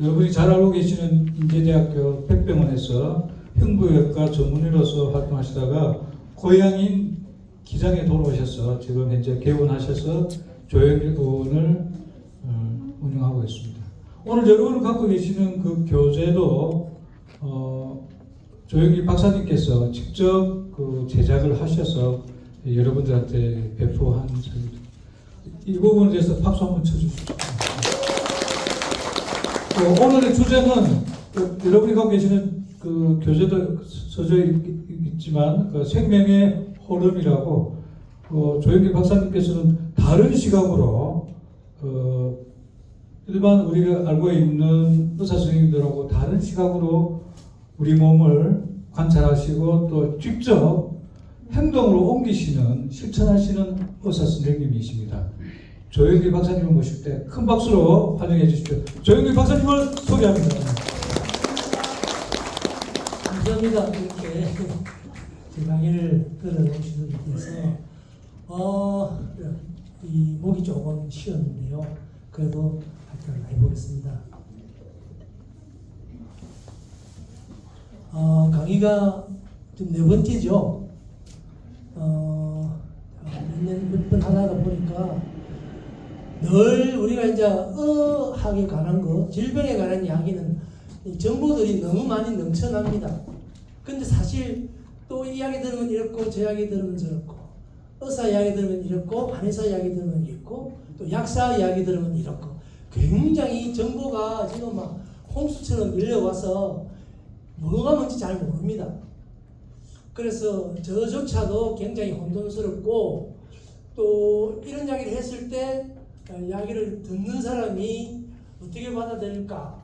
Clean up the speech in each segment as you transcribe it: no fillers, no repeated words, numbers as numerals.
여러분이 잘 알고 계시는 인제대학교 백병원에서 흉부외과 전문의로서 활동하시다가 고향인 기장에 돌아오셔서 지금 현재 개원하셔서 조영길 의원을 운영하고 있습니다. 오늘 여러분이 갖고 계시는 그 교재도 조영길 박사님께서 직접 그 제작을 하셔서 여러분들한테 배포한 책입니다. 이 부분에 대해서 박수 한번 쳐주십시오. 오늘의 주제는 여러분이 갖고 계시는 그 교재도 써져 있지만 그 생명의 흐름이라고 조영길 박사님께서는 다른 시각으로 일반 우리가 알고 있는 의사 선생님들하고 다른 시각으로 우리 몸을 관찰하시고 또 직접 행동으로 옮기시는 실천하시는 의사 선생님이십니다. 조영길 박사님을 모실 때 큰 박수로 환영해 주십시오. 조영길 박사님을 소개합니다. 감사합니다. 이렇게 제 강의를 들어주시는 분께서 이 목이 조금 쉬었는데요. 그래도 하여튼 해보겠습니다. 강의가 지금 네 번째죠. 몇 번 하다가 보니까 늘 우리가 이제 의학에 관한 거, 질병에 관한 이야기는 정보들이 너무 많이 넘쳐납니다. 근데 사실 또 이야기 들으면 이렇고 저 이야기 들으면 저렇고 의사 이야기 들으면 이렇고 한의사 이야기 들으면 이렇고 또 약사 이야기 들으면 이렇고 굉장히 정보가 지금 막 홍수처럼 밀려와서 뭐가 뭔지 잘 모릅니다. 그래서 저조차도 굉장히 혼돈스럽고 또 이런 이야기를 했을 때 이야기를 듣는 사람이 어떻게 받아들일까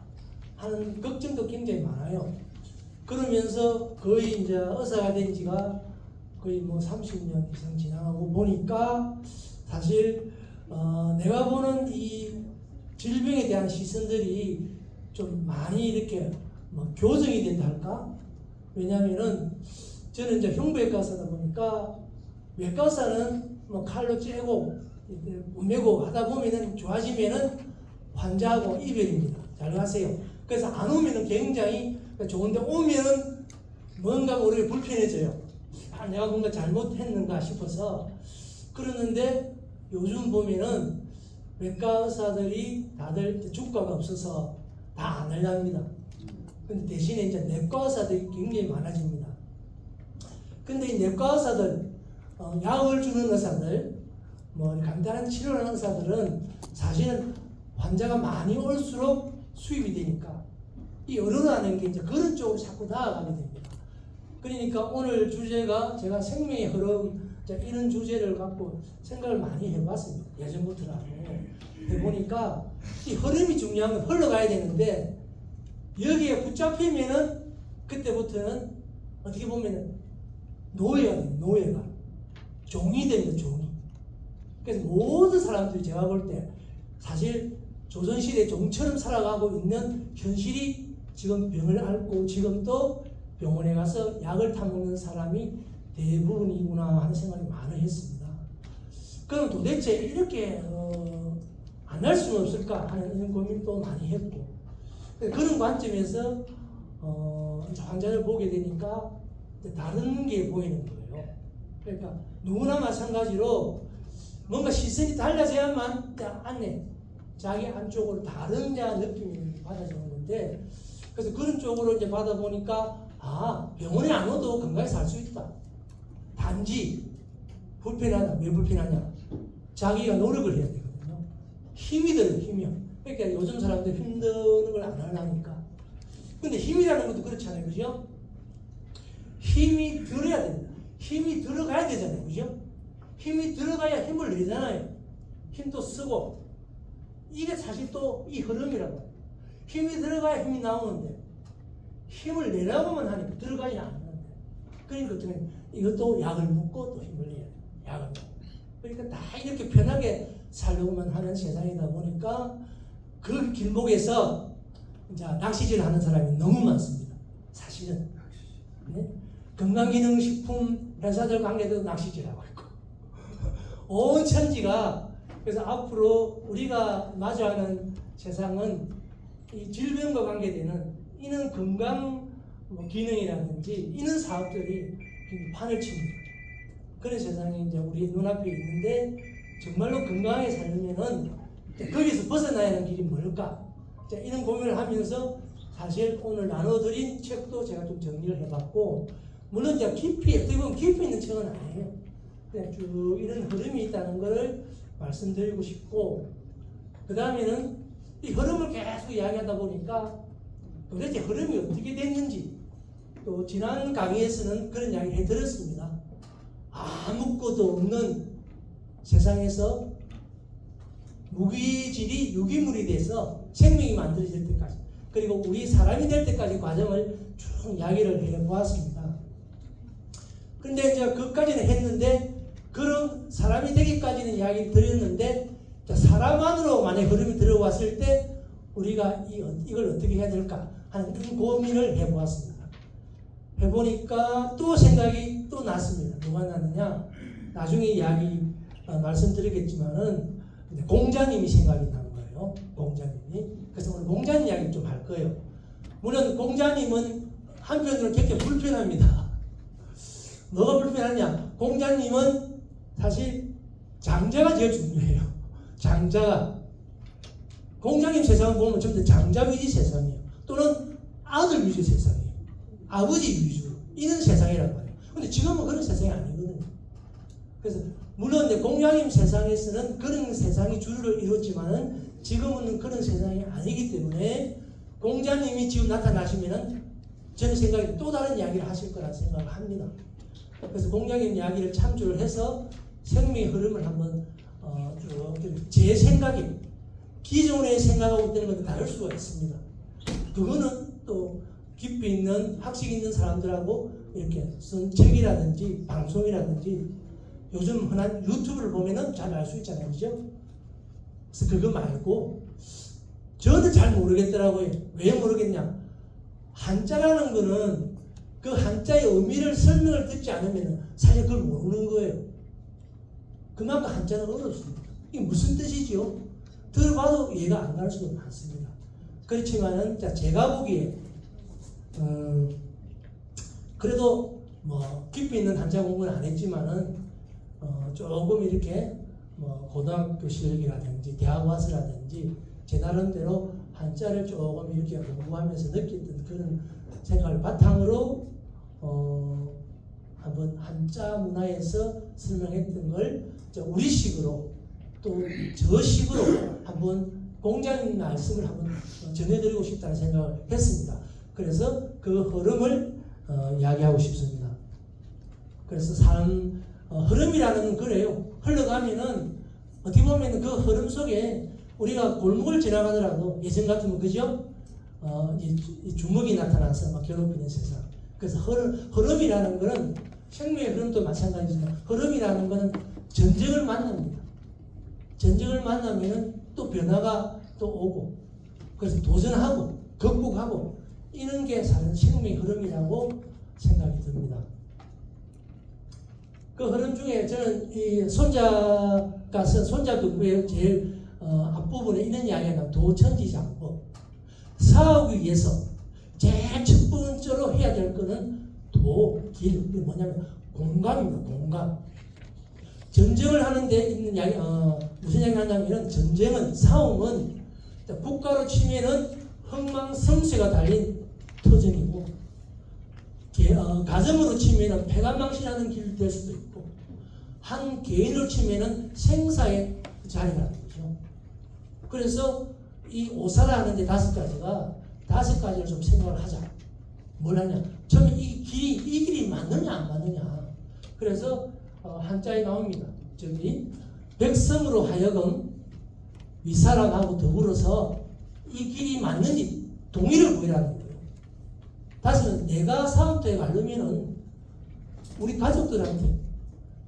하는 걱정도 굉장히 많아요. 그러면서 거의 이제 의사가 된 지가 거의 뭐 30년 이상 지나가고 보니까 사실 내가 보는 이 질병에 대한 시선들이 좀 많이 이렇게 뭐 교정이 된다 할까? 왜냐하면은 저는 이제 흉부외과사다 보니까 외과사는 뭐 칼로 째고 매고 하다 보면은 좋아지면은 환자하고 이별입니다. 잘 가세요. 그래서 안 오면은 굉장히 좋은데 오면은 뭔가 우리가 불편해져요. 내가 뭔가 잘못했는가 싶어서 그러는데 요즘 보면은 외과 의사들이 다들 주가가 없어서 다 안 하려합니다. 근데 대신에 이제 내과 의사들이 굉장히 많아집니다. 근데 이 내과 의사들, 약을 주는 의사들, 뭐 간단한 치료를 하는 의사들은 사실은 환자가 많이 올수록 수입이 되니까 이 의료라는 게 이제 그런 쪽으로 자꾸 나아가게 됩니다. 그러니까 오늘 주제가 제가 생명의 흐름 이런 주제를 갖고 생각을 많이 해봤습니다. 예전부터라도 해보니까 이 흐름이 중요한 건 흘러가야 되는데 여기에 붙잡히면은 그때부터는 어떻게 보면은 노예가 됩니다. 노예가 종이 됩니다. 종이. 그래서 모든 사람들이 제가 볼 때 사실 조선시대 종처럼 살아가고 있는 현실이 지금 병을 앓고 지금도 병원에 가서 약을 타먹는 사람이 대부분이구나 하는 생각이 많이 했습니다. 그럼 도대체 이렇게 안 할 수는 없을까 하는 이런 고민도 많이 했고 그런 관점에서 환자를 보게 되니까 다른 게 보이는 거예요. 그러니까 누구나 마찬가지로 뭔가 시선이 달라져야만 안에 자기 안쪽으로 다른 느낌이 받아지는 건데 그래서 그런 쪽으로 이제 받아보니까 병원에 안 와도 건강히 살 수 있다. 단지 불편하다. 왜 불편하냐? 자기가 노력을 해야 되거든요. 힘이 들어요. 힘이요. 그러니까 요즘 사람들 힘드는 걸 안 하려니까. 근데 힘이라는 것도 그렇잖아요. 그죠? 힘이 들어야 됩니다. 힘이 들어가야 되잖아요. 그죠? 힘이 들어가야 힘을 내잖아요. 힘도 쓰고. 이게 사실 또 이 흐름이라고. 힘이 들어가야 힘이 나오는데 힘을 내라고만 하니까 들어가지 않는데 그러니까 어떻게 이것도 약을 먹고 또 힘을 내야 돼요. 약을 먹고. 그러니까 다 이렇게 편하게 살려고만 하는 세상이다 보니까 그 길목에서 이제 낚시질 하는 사람이 너무 많습니다. 사실은. 네? 건강기능식품 회사들 관계도 낚시질하고 있고 온 천지가 그래서 앞으로 우리가 마주하는 세상은 이 질병과 관계되는 이런 건강 기능이라든지 이런 사업들이 굉장히 판을 칩니다. 그런 세상이 이제 우리 눈앞에 있는데 정말로 건강하게 살려면은 거기서 벗어나야 하는 길이 뭘까? 자, 이런 고민을 하면서 사실 오늘 나눠드린 책도 제가 좀 정리를 해봤고, 물론 이제 어떻게 보면 깊이 있는 책은 아니에요. 그냥 쭉 이런 흐름이 있다는 것을 말씀드리고 싶고, 그 다음에는 이 흐름을 계속 이야기하다 보니까 도대체 흐름이 어떻게 됐는지, 또 지난 강의에서는 그런 이야기를 해드렸습니다. 아무것도 없는 세상에서 무기질이 유기물이 돼서 생명이 만들어질 때까지, 그리고 우리 사람이 될 때까지 과정을 쭉 이야기를 해보았습니다. 그런데 이제 그까지는 했는데, 그런 사람이 되기까지는 이야기를 드렸는데, 사람 안으로 만약 흐름이 들어왔을 때 우리가 이걸 어떻게 해야 될까 하는 고민을 해보았습니다. 해보니까 또 생각이 또 났습니다. 뭐가 났느냐? 나중에 이야기 말씀드리겠지만은 공자님이 생각이 나는 거예요. 공자님이. 그래서 오늘 공자님 이야기 좀 할 거예요. 물론 공자님은 한편으로 굉장히 불편합니다. 뭐가 불편하냐? 공자님은 사실 장자가 제일 중요해요. 장자가. 공자님 세상을 보면 전부 다 장자 위주 세상이에요. 또는 아들 위주 세상이에요. 아버지 위주. 이런 세상이란 말이에요. 근데 지금은 그런 세상이 아니거든요. 그래서 물론 공자님 세상에서는 그런 세상이 주를 이뤘지만은 지금은 그런 세상이 아니기 때문에 공자님이 지금 나타나시면은 저는 생각에 또 다른 이야기를 하실 거라는 생각을 합니다. 그래서 공자님 이야기를 참조를 해서 생명의 흐름을 한번 제 생각에 기존에 생각하고 있는 건 다를 수가 있습니다. 그거는 또 깊이 있는 학식 있는 사람들하고 이렇게 쓴 책이라든지 방송이라든지 요즘 흔한 유튜브를 보면은 잘 알 수 있잖아요, 그죠? 그래서 그거 말고 저는 잘 모르겠더라고요. 왜 모르겠냐? 한자라는 거는 그 한자의 의미를 설명을 듣지 않으면 사실 그걸 모르는 거예요. 그만큼 한자는 어렵습니다. 이게 무슨 뜻이죠? 들어봐도 이해가 안 갈 수도 많습니다. 그렇지만은 제가 보기에 그래도 뭐 깊이 있는 한자 공부는 안 했지만은 조금 이렇게 뭐 고등학교 실력이라든지 대학 와서라든지 제 나름대로 한자를 조금 이렇게 공부하면서 느꼈던 그런 생각을 바탕으로 한번 한자 문화에서 설명했던 걸 우리식으로 또 저식으로 한번 공자님 말씀을 한번 전해드리고 싶다는 생각을 했습니다. 그래서 그 흐름을 이야기하고 싶습니다. 그래서 사람 흐름이라는 건 그래요. 흘러가면은 어떻게 보면 그 흐름 속에 우리가 골목을 지나가더라도 예전 같으면 그죠? 이 주먹이 나타나서 막 괴롭히는 세상. 그래서 흐름이라는 것은 생명의 흐름도 마찬가지지만 흐름이라는 것은 전쟁을 만납니다. 전쟁을 만나면 또 변화가 또 오고, 그래서 도전하고 극복하고 이런 게 사는 생명의 흐름이라고 생각이 듭니다. 그 흐름 중에 저는 이 손자가 쓴 손자독부의 제일 앞부분에 이런 이야기가 나와요. 도천지장법. 사업을 위해서 제일 첫 번째로 해야 될 거는 길. 이게 뭐냐면 공감입니다. 공감. 전쟁을 하는데 있는 이야기, 무슨 이야기 하냐면 전쟁은, 싸움은 국가로 치면은 흥망성쇠가 달린 터전이고, 가정으로 치면은 패관망신하는 길이 될 수도 있고, 한 개인으로 치면은 생사의 자리라는 거죠. 그래서 이 오사라 하는데 다섯 가지를 좀 생각을 하자. 뭘 하냐? 처음에 이 길이 맞느냐 안 맞느냐. 그래서 한자에 나옵니다. 저기 백성으로 하여금 윗사람하고 더불어서 이 길이 맞는지 동의를 구해라는 거예요. 다시는 내가 사업도에 가려면은 우리 가족들한테,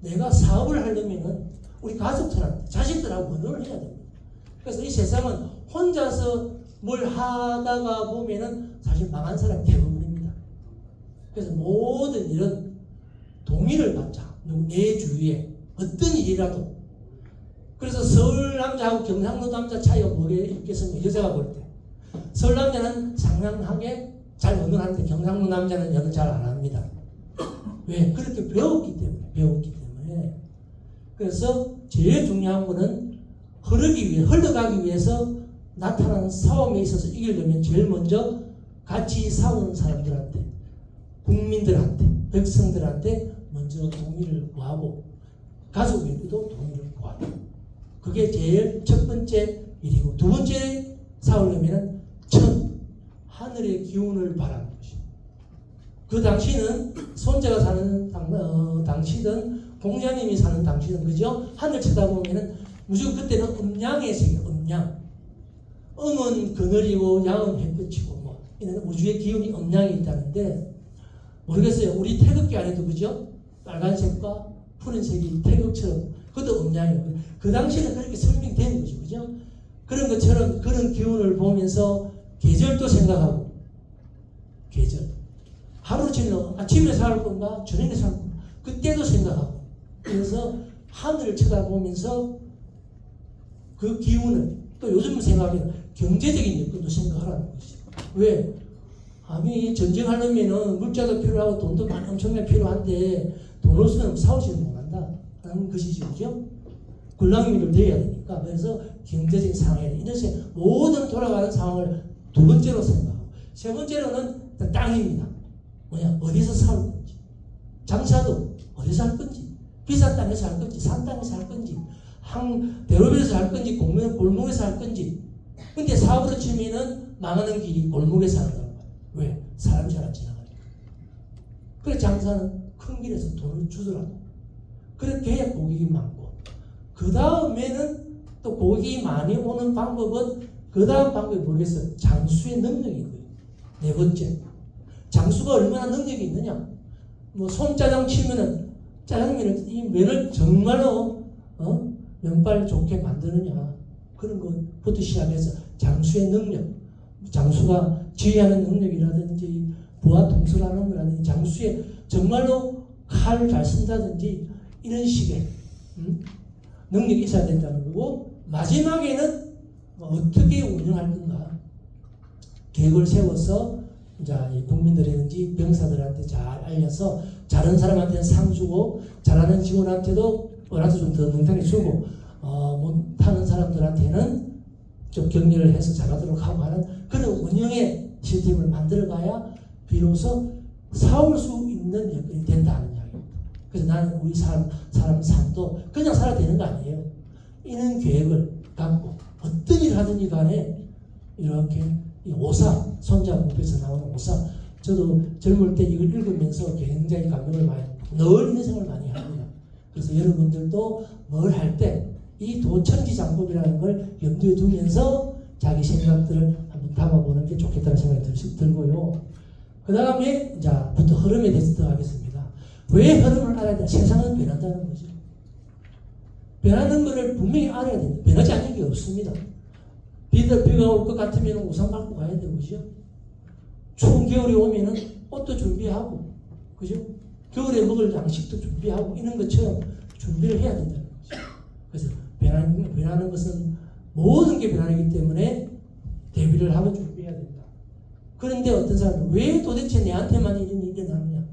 내가 사업을 하려면은 우리 가족들한테, 자식들하고 의논을 해야 됩니다. 그래서 이 세상은 혼자서 뭘 하다가 보면은 사실 망한 사람이 대부분입니다. 그래서 모든 일은 동의를 받자. 내 주위에 어떤 일이라도. 그래서 서울 남자하고 경상도 남자 차이가 뭐게 있겠습니까? 여자가 볼 때. 서울 남자는 상냥하게 잘 언어하는데 경상도 남자는 연어 잘 안 합니다. 왜? 그렇게 배웠기 때문에. 그래서 제일 중요한 거는 흘러가기 위해서 나타나는 싸움에 있어서 이기려면 제일 먼저 같이 싸우는 사람들한테, 국민들한테, 백성들한테 먼저 동의를 구하고 가족에게도 동의를 구하고, 그게 제일 첫 번째 일이고, 두 번째 싸우려면 하늘의 기운을 바라는 것입니다. 그 당시는 손자가 사는 당시든 공자님이 사는 당시든, 그죠? 하늘 쳐다보면은 무조건 그때는 음양의 세계, 음양. 음은 그늘이고 양은 햇볕이고 뭐 이런 우주의 기운이 음양에 있다는데, 모르겠어요. 우리 태극기 안에도 그죠? 빨간색과 푸른색이 태극처럼 그것도 음양이에요. 그 당시에는 그렇게 설명된 거죠, 그죠? 그런 것처럼 그런 기운을 보면서 계절도 생각하고, 계절. 하루 지나 아침에 살 건가 저녁에 살 건가 그때도 생각하고, 그래서 하늘을 쳐다보면서 그 기운을, 또 요즘 생각하면 경제적인 여건도 생각하라는 것이죠. 왜? 아니 전쟁하려면은 물자도 필요하고 돈도 많이 엄청나게 필요한데 돈 없으면 싸우지는 못한다 라는 것이죠, 그죠? 군랑민들 돼야 되니까. 그래서 경제적인 상황에 이렇게 모든 돌아가는 상황을 두 번째로 생각하고, 세 번째로는 땅입니다. 뭐냐? 어디서 살 건지, 장사도 어디서 할 건지, 비싼 땅에서 할 건지, 산 땅에서 할 건지, 대로변에서 할 건지, 골목에서 할 건지. 근데 사업으로 치면은 망하는 길이 골목에서 하는 거예요. 왜? 사람이 잘 안 지나가니까. 그래 장사는 큰 길에서 돈을 주더라고. 그렇게 해야 고객이 많고, 그 다음에는 또 고객이 많이 오는 방법은, 그 다음 방법이 뭐겠어요? 장수의 능력인 거예요. 네 번째, 장수가 얼마나 능력이 있느냐. 뭐 손짜장 치면은 짜장면을, 이 면을 정말로 면발 좋게 만드느냐, 그런 것부터 시작해서 장수의 능력, 장수가 지휘하는 능력이라든지 부하 통솔하는 거라든지, 장수의 정말로 칼을 잘 쓴다든지 이런 식의 능력이 있어야 된다는 거고, 마지막에는 어떻게 운영할 건가 계획을 세워서 이제 국민들이든지 병사들한테 잘 알려서 잘하는 사람한테는 상 주고, 잘하는 직원한테도 뭐라도 좀 더 능력을 주고, 못하는 사람들한테는 좀 격려를 해서 잘하도록 하고 하는 그런 운영의 시스템을 만들어가야 비로소 싸울 수 있는 여건이 된다는 이야기입니다. 그래서 나는 우리 사람 삶도 그냥 살아야 되는 거 아니에요. 이런 계획을 갖고 어떤 일을 하든지 간에 이렇게 오사, 손자 목에서 나오는 오사, 저도 젊을 때 이걸 읽으면서 굉장히 감명을 많이, 늘 이런 생각을 많이 합니다. 그래서 여러분들도 뭘 할 때 이 도천지장법이라는 걸 염두에 두면서 자기 생각들을 한번 담아보는 게 좋겠다는 생각이 들고요. 그 다음에 이제부터 흐름에 대해서 들어가겠습니다. 왜 흐름을 알아야 돼? 세상은 변한다는 거죠. 변하는 것을 분명히 알아야 됩니다. 변하지 않는 게 없습니다. 비가 올 것 같으면 우산 갖고 가야 되고, 그죠? 추운 겨울이 오면은 옷도 준비하고, 그죠? 겨울에 먹을 양식도 준비하고, 이런 것처럼 준비를 해야 된다는 거죠. 그래서 변하는 것은 모든 게 변하기 때문에 대비를 하고 준비해야 된다. 그런데 어떤 사람은 왜 도대체 내한테만 이런 일이 일어나느냐?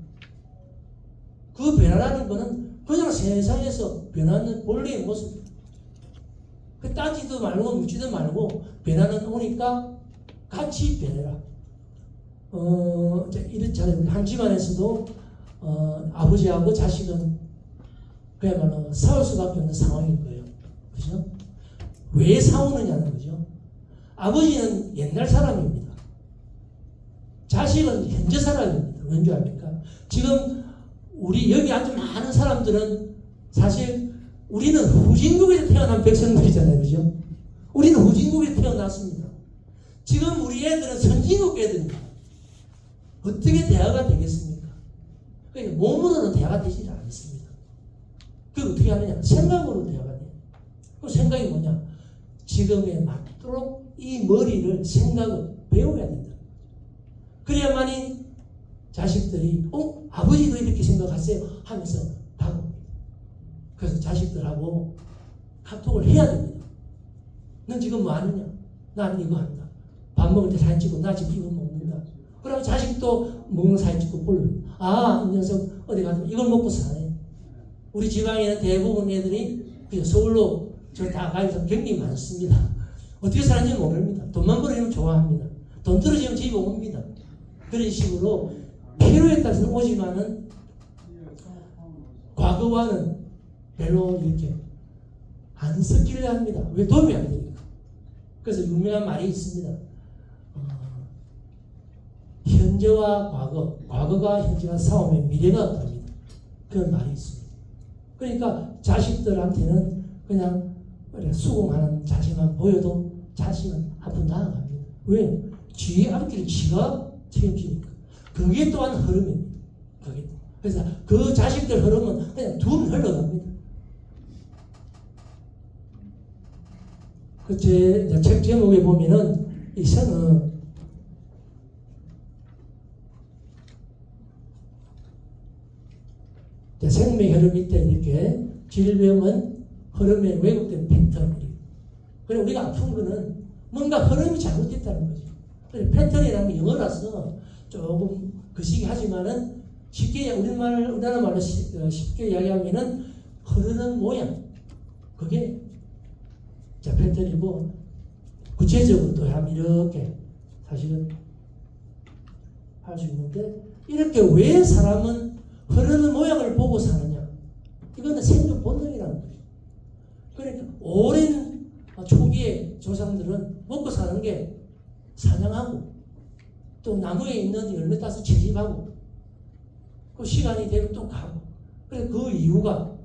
그 변화라는 거는 그냥 세상에서 변하는 본래의 모습입니다. 그 따지도 말고 묻지도 말고 변화는 오니까 같이 변해라. 이렇잖아요. 한 집안에서도 아버지하고 자식은 그야말로 싸울 수밖에 없는 상황인 거예요. 그죠? 왜 싸우느냐는 거죠. 아버지는 옛날 사람입니다. 자식은 현재 사람입니다. 왠 줄 압니까? 지금 우리 여기 앉은 많은 사람들은 사실 우리는 후진국에서 태어난 백성들이잖아요. 그죠? 우리는 후진국에서 태어났습니다. 지금 우리 애들은 선진국 애들입니다. 어떻게 대화가 되겠습니까? 그러니까 몸으로는 대화가 되지 않습니다. 그걸 어떻게 하느냐? 생각으로 대화가 돼요. 그 생각이 뭐냐? 지금에 맞도록 이 머리를, 생각을 배워야 된다. 그래야만이 자식들이 아버지도 이렇게 생각하세요 하면서 다가옵니다. 그래서 자식들하고 카톡을 해야 됩니다. 넌 지금 뭐 하느냐? 나는 이거 한다. 밥 먹을 때 사진 찍고 나 지금 이거 먹는다. 그러면 자식도 먹는 사진 찍고 볼로. 아, 이 녀석 어디 가서 이걸 먹고 사네. 우리 지방에는 대부분 애들이 그냥 서울로 저 다 가서 경력이 많습니다. 어떻게 사는지 모릅니다. 돈만 벌어주면 좋아합니다. 돈 떨어지면 집에 옵니다. 그런 식으로 필요에 따라서 오지만은 과거와는 별로 이렇게 안 섞이려 합니다. 왜? 도움이 안 되니까. 그래서 유명한 말이 있습니다. 현재와 과거, 과거가 현재와 싸우면 미래가 없답니다. 그런 말이 있습니다. 그러니까 자식들한테는 그냥 수긍하는 자신만 보여도 자신은 앞으로 나아갑니다. 왜? 쥐의 앞길을 쥐가 책임지니까. 그게 또한 흐름입니다. 그게. 그래서 그 자식들 흐름은 그냥 둔 흘러갑니다. 그 제 책 제목에 보면은 이 선은 생명의 흐름 밑에 이렇게 질병은 흐름에 왜곡된 패턴이에요. 그래 우리가 아픈 거는 뭔가 흐름이 잘못됐다는 거죠. 그래 패턴이라는 게 영어라서 조금 거시기 하지만은 쉽게 우리나라 말로 쉽게 이야기하면은 흐르는 모양 그게 자 패턴이고 구체적으로 또 하면 이렇게 사실은 할 수 있는데 이렇게 왜 사람은 흐르는 모양을 보고 사느냐? 이거는 생존 본능이라는 거죠. 그러니까 오랜 초기에 조상들은 먹고 사는 게 사냥하고 또 나무에 있는 열매 따서 채집하고 그 시간이 되면 또 가고 그래서 그 이유가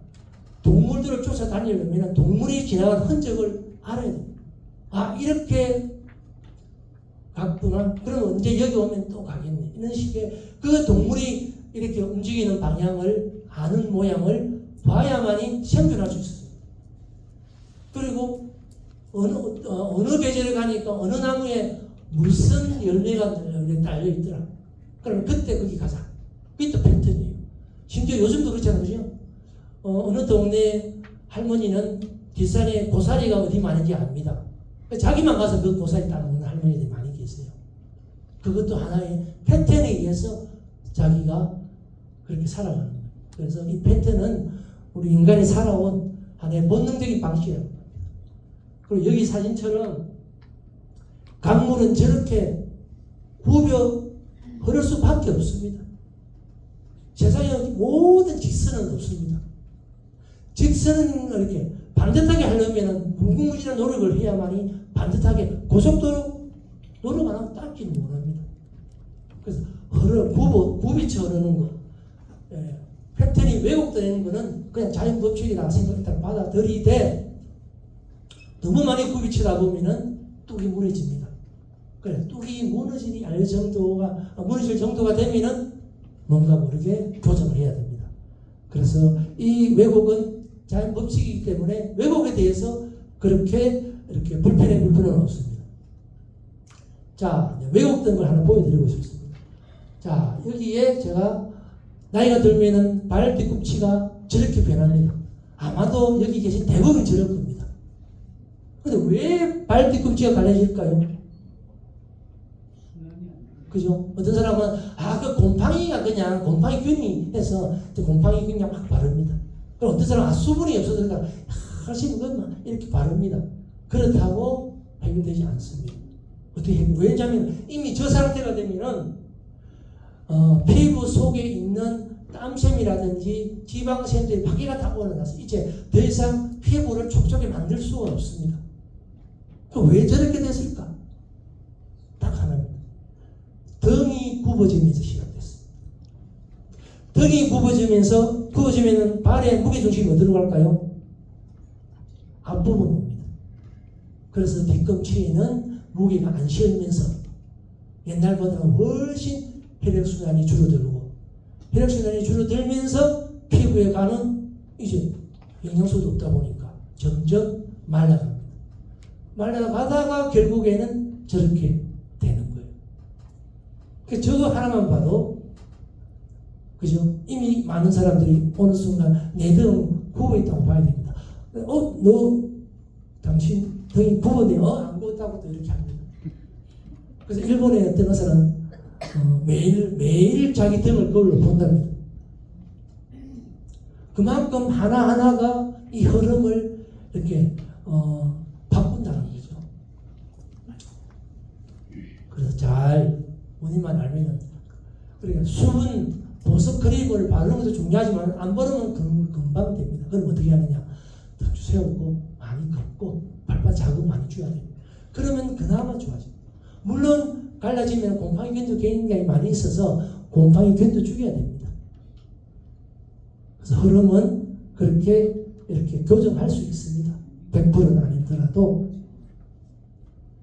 동물들을 쫓아다니려면 동물이 지나간 흔적을 알아야 돼요. 아 이렇게 갔구나. 그럼 언제 여기 오면 또 가겠네. 이런 식의 그 동물이 이렇게 움직이는 방향을 아는 모양을 봐야만이 생존할 수 있어요. 그리고 어느 계절에 가니까 어느 나무에 무슨 열매가 달려 있더라. 그러면 그때 거기 가자. 그게 또 패턴이에요. 심지어 요즘도 그렇잖아요. 그죠? 어느 동네 할머니는 뒷산에 고사리가 어디 많은지 압니다. 자기만 가서 그 고사리 따먹는 할머니들이 많이 계세요. 그것도 하나의 패턴에 의해서 자기가 그렇게 살아가는 거예요. 그래서 이 패턴은 우리 인간이 살아온 하나의 본능적인 방식이에요. 그리고 여기 사진처럼 강물은 저렇게 굽여 흐를 수밖에 없습니다. 세상에 모든 직선은 없습니다. 직선은 이렇게 반듯하게 하려면 무궁무진한 노력을 해야만이 반듯하게 고속도로 노력 안 하면 닦지는 못합니다. 그래서 굽이쳐 흐르는 거 패턴이 왜곡되는 거는 그냥 자연 법칙이라 생각했다가 받아들이되 너무 많이 굽이치다 보면은 뚝이 무너집니다. 그래 뚝이 무너질 정도가 되면은 뭔가 모르게 조정을 해야 됩니다. 그래서 이 왜곡은 자연 법칙이기 때문에 왜곡에 대해서 그렇게 이렇게 불편은 없습니다. 자 왜곡된 걸 하나 보여드리고 싶습니다. 자 여기에 제가 나이가 들면은 발 뒤꿈치가 저렇게 변합니다. 아마도 여기 계신 대부분 저럴 겁니다. 근데 왜 발 뒤꿈치가 갈라질까요? 그죠? 어떤 사람은 그 곰팡이가 그냥 곰팡이균이 해서 곰팡이 그냥 막 바릅니다. 그럼 어떤 사람은 수분이 없어서 그러다가 하시는 것만 이렇게 바릅니다. 그렇다고 해결되지 않습니다. 어떻게 해결? 왜냐하면 이미 저 상태가 되면은 피부 속에 있는 땀샘이라든지 지방샘들이 밖에가 다 올라가서 이제 더 이상 피부를 촉촉하게 만들 수가 없습니다. 왜 저렇게 됐을까? 딱 하나입니다. 등이 굽어지면서 시작됐습니다. 등이 굽어지면 발의 무게중심이 어디로 갈까요? 앞부분으로 옵니다. 그래서 뒤꿈치에는 무게가 안 실면서 옛날보다는 훨씬 혈액순환이 줄어들고 혈액순환이 줄어들면서 피부에 가는 이제 영양소도 없다 보니까 점점 말라갑니다. 말라가다가 결국에는 저렇게 되는 거예요. 저거 하나만 봐도 그죠? 이미 많은 사람들이 어느 순간 내 등 굽어 있다고 봐야 됩니다. 당신 등이 굽었네. 안 굽었다고 또 이렇게 합니다. 그래서 일본의 어떤 의사는 매일 자기 등을 거울로 본답니다. 그만큼 하나하나가 이 흐름을 이렇게 바꾼다는 거죠. 그래서 잘 본인만 알면은, 그러니까 수분 보습 크림을 바르는 것도 중요하지만 안 바르면 금방 됩니다. 그럼 어떻게 하느냐? 턱주 세우고 많이 걷고 발바 자극 많이 줘야 됩니다. 그러면 그나마 좋아집니다. 물론 갈라지면 곰팡이균도 굉장히 많이 있어서 곰팡이균도 죽여야 됩니다. 그래서 흐름은 그렇게 이렇게 교정할 수 있습니다. 100%는 아니더라도.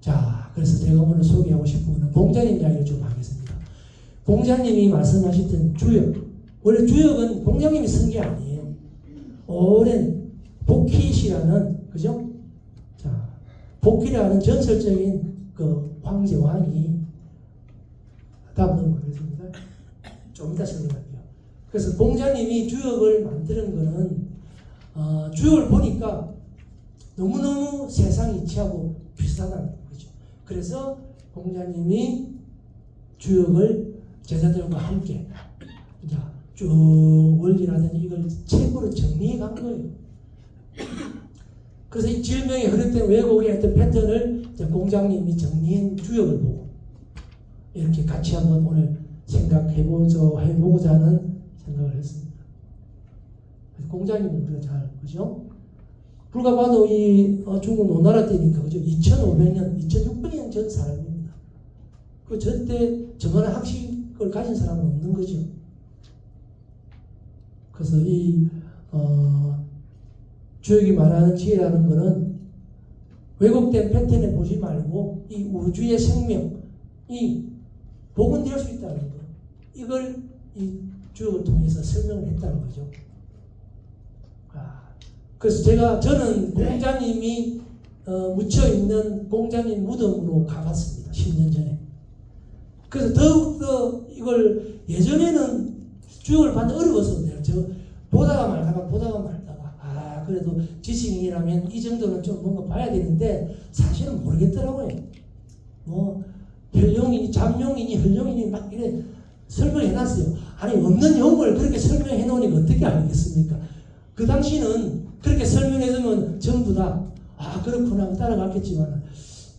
자, 그래서 제가 오늘 소개하고 싶은 것은 공자님 이야기를 좀 하겠습니다. 공자님이 말씀하셨던 주역, 원래 주역은 공자님이 쓴 게 아니에요. 오랜 복희시라는, 그죠? 자, 복희라는 전설적인 그 황제 왕이, 다음 넘어가겠습니다. 좀 이따 설명할게요. 그래서 공자님이 주역을 만드는 거는 주역을 보니까 너무너무 세상 이치하고 비슷하다는 거죠. 그래서 공자님이 주역을 제자들과 함께 쭉 원리라든지 이걸 책으로 정리해 간 거예요. 그래서 이 질명이 흐렸던 왜곡의 어떤 패턴을 공자님이 정리한 주역을 보고 이렇게 같이 한번 오늘 해보고자 하는 생각을 했습니다. 공자님은 우리가 잘, 그죠? 불과 봐도 이 중국 노나라 때니까, 그죠? 2500년, 2600년 전 사람입니다. 그 저때 저만한 학식을 가진 사람은 없는 거죠. 그래서 이 주역이 말하는 지혜라는 것은 왜곡된 패턴에 보지 말고 이 우주의 생명이 복원될 수 있다는 것, 이걸 이 주역을 통해서 설명을 했다는 거죠. 그래서 저는 공자님이 묻혀있는 공자님 무덤으로 가봤습니다. 10년 전에. 그래서 더욱더 이걸, 예전에는 주역을 받는 어려워서 보다가 말다가 그래도 지식인이라면 이 정도는 좀 뭔가 봐야 되는데 사실은 모르겠더라고요. 뭐 혈용이니 잠용이니 혈용이니 막 이래 설명해놨어요. 아니 없는 용을 그렇게 설명해 놓으니까 어떻게 알겠습니까? 그 당시는 그렇게 설명해주면 전부 다 그렇구나 따라갔겠지만,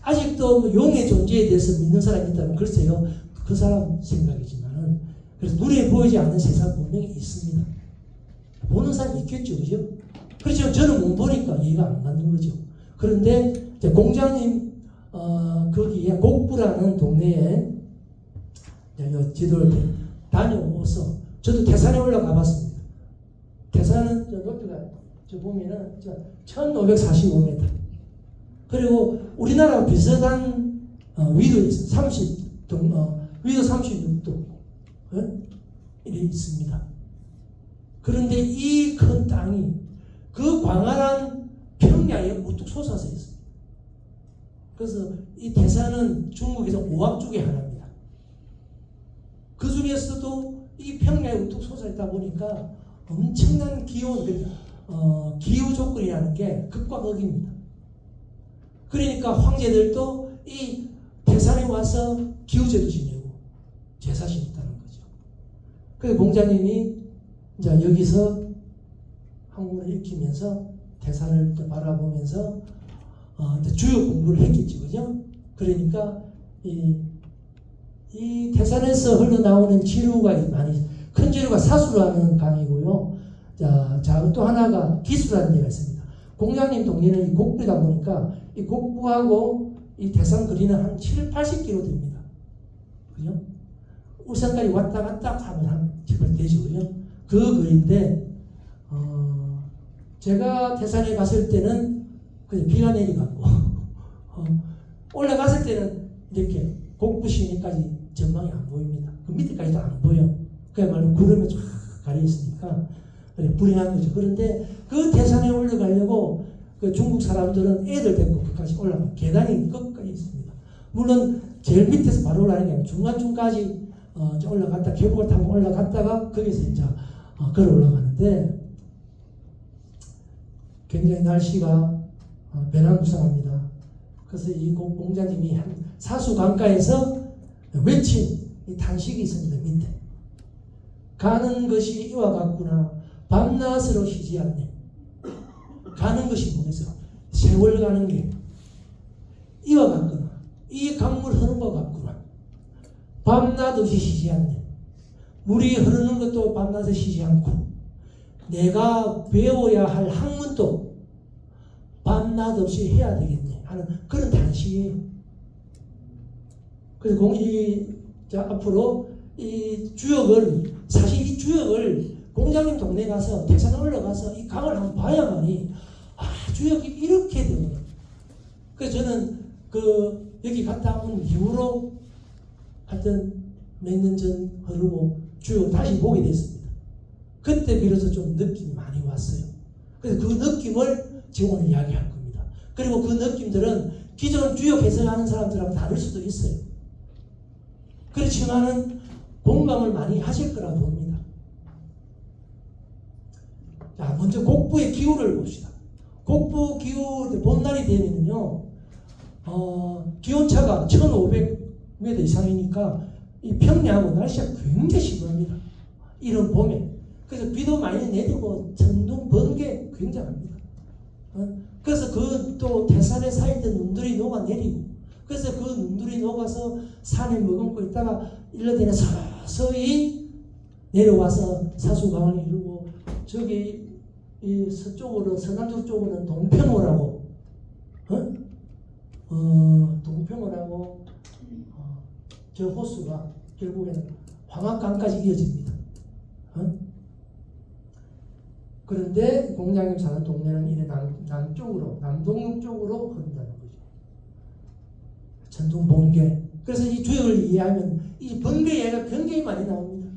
아직도 뭐 용의 존재에 대해서 믿는 사람이 있다면 글쎄요, 그 사람 생각이지만은, 그래서 눈에 보이지 않는 세상 분명히 있습니다. 보는 사람이 있겠죠, 그죠? 그렇지만 저는 못 보니까 이해가 안 가는 거죠. 그런데 공자님 거기에 곡부라는 동네에 지도를 다녀오서 저도 태산에 올라가 봤습니다. 태산은 높이가 보면은 1545m. 그리고 우리나라와 비슷한 위도 있어요. 위도 36도 이렇게 있습니다. 그런데 이 큰 땅이 그 광활한 평야에 우뚝 솟아서 있습니다. 그래서 이 태산은 중국에서 5학 중에 하나입니다. 그 중에서도 이 평야에 우뚝 솟아 있다 보니까 엄청난 기후 조건이라는 게 극과 극입니다. 그러니까 황제들도 이 태산에 와서 기우제도 지내고 제사 지냈다는 거죠. 그래서 공자님이 이제 여기서 한국을 익히면서 태산을 또 바라보면서 주요 공부를 했겠죠, 그죠? 그러니까 이 태산에서 흘러나오는 지류가 많이, 큰 지류가 사수라는 강이고요. 자, 또 하나가 기수라는 데가 있습니다. 공자님 동네는 이 곡부다 보니까 이 곡부하고 이 태산 거리는 한 7, 80km 됩니다. 그죠? 울산까지 왔다 갔다 하면 한 7, 8 되죠, 그죠? 그 거리인데, 제가 태산에 갔을 때는 그냥 비가 내리갖고, 올라갔을 때는 이렇게 곡부 시내까지 전망이 안 보입니다. 그 밑에까지도 안 보여. 그야말로 구름에 쫙 가려 있으니까 불행한 거죠. 그런데 그 태산에 올라가려고 그 중국 사람들은 애들 데리고 끝까지 올라가. 계단이 끝까지 있습니다. 물론 제일 밑에서 바로 올라가는 게 아니라 중간중까지 올라갔다 계곡을 타고 올라갔다가 거기서 이제 걸어 올라가는데, 굉장히 날씨가 변화무쌍합니다. 그래서 이 공자님이 사수 강가에서 외친 이 탄식이 있습니다. 밑에 가는 것이 이와 같구나. 밤낮으로 쉬지 않네. 가는 것이 뭐겠어요? 세월 가는 게 이와 같구나. 이 강물 흐르는 것 같구나. 밤낮 없이 쉬지 않네. 물이 흐르는 것도 밤낮에 쉬지 않고 내가 배워야 할 학문도 밤낮 없이 해야 되겠네 하는 그런 단식이에요. 그래서 앞으로 이 주역을 사실 이 주역을 공장님 동네 가서 대산 올라가서 이 강을 한번 봐야만이 주역이 이렇게 되구나. 그래서 저는 여기 갔다 온 이후로 하여튼 몇 년 전 흐르고 주역 다시 보게 됐습니다. 그때 비로소 좀 느낌이 많이 왔어요. 그래서 그 느낌을 지금 오늘 이야기할 겁니다. 그리고 그 느낌들은 기존 주역 해석하는 사람들하고 다를 수도 있어요. 그렇지만은 공감을 많이 하실 거라고 봅니다. 자, 먼저 곡부의 기후를 봅시다. 곡부 기후, 봄날이 되면요, 기온차가 1500m 이상이니까 이 평야하고 날씨가 굉장히 심합니다. 이런 봄에. 그래서 비도 많이 내리고 천둥, 번개 굉장합니다. 그래서 또 태산에 쌓이던 눈들이 녹아내리고, 그래서 그 눈들이 녹아서 산에 머금고 있다가 일러대에 서서히 내려와서 사수강을 이루고, 저기 이 서쪽으로, 서남쪽 쪽으로는 동평호라고, 동평호라고 저 호수가 결국에는 황학강까지 이어집니다. 그런데 공장님 사는 동네는 이래 남쪽으로, 남동쪽 쪽으로 흐른다는 거죠. 전동 번개. 그래서 이 주역을 이해하면 이 번개 이야기가 굉장히 많이 나옵니다.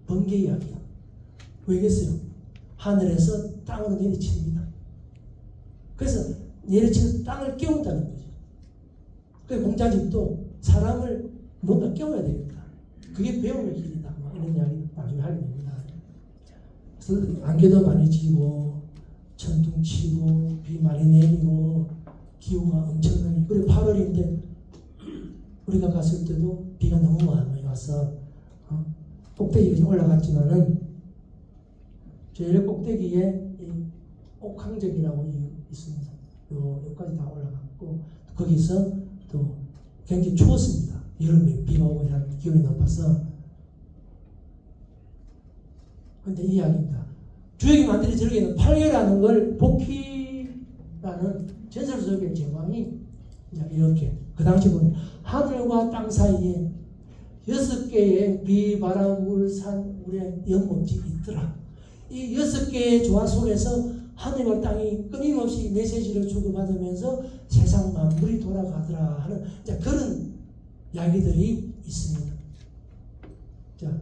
번개 이야기가. 왜겠어요? 하늘에서 땅으로 내리칩니다. 그래서 내리치는 땅을 깨운다는 거죠. 그래서 공자님도 사람을 뭔가 깨워야 되겠다. 그게 배움의 길이다. 이런 이야기 나중에 하게 됩니다. 그래서 안개도 많이 지고 천둥 치고 비 많이 내리고 기후가 엄청나게. 그리고 8월인데 우리가 갔을 때도 비가 너무 많이 와서 꼭대기에 올라갔지만은 제일 꼭대기에 이 옥황적이라고 있습니다. 여기까지 다 올라갔고 거기서 또 굉장히 추웠습니다. 여름에 비가 오고 이런 기온이 높아서. 근데 이 이야기입니다. 주역이 만들어 저에게는 팔계라는 걸 복희라는 전설 속의 제왕이 이렇게 그 당시 보면 하늘과 땅 사이에 6개의 비, 바람, 물, 산, 물의 연못이 있더라. 이 6개의 조화 속에서 하늘과 땅이 끊임없이 메시지를 주고받으면서 세상 만물이 돌아가더라 하는 그런 이야기들이 있습니다. 자,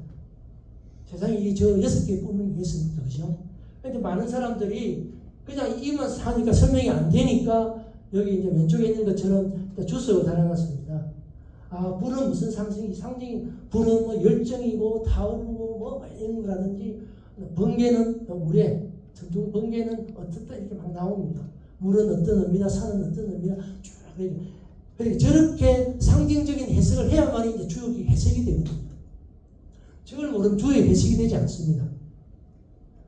세상이 저 6개의 꿈을 있습니다. 그죠? 근데 많은 사람들이 그냥 이만 하니까 설명이 안 되니까 여기 이제 왼쪽에 있는 것처럼 주석을 달아놨습니다. 불은 무슨 상징이 불은 뭐 열정이고 타오르고 이런 거라든지, 번개는 물에, 전통 번개는 어떻다 이렇게 막 나옵니다. 물은 어떤 의미나 산은 어떤 의미나 쭉 그러니까 저렇게 상징적인 해석을 해야만 이제 주역이 해석이 되거든요. 저걸 모르면 주역이 해석이 되지 않습니다.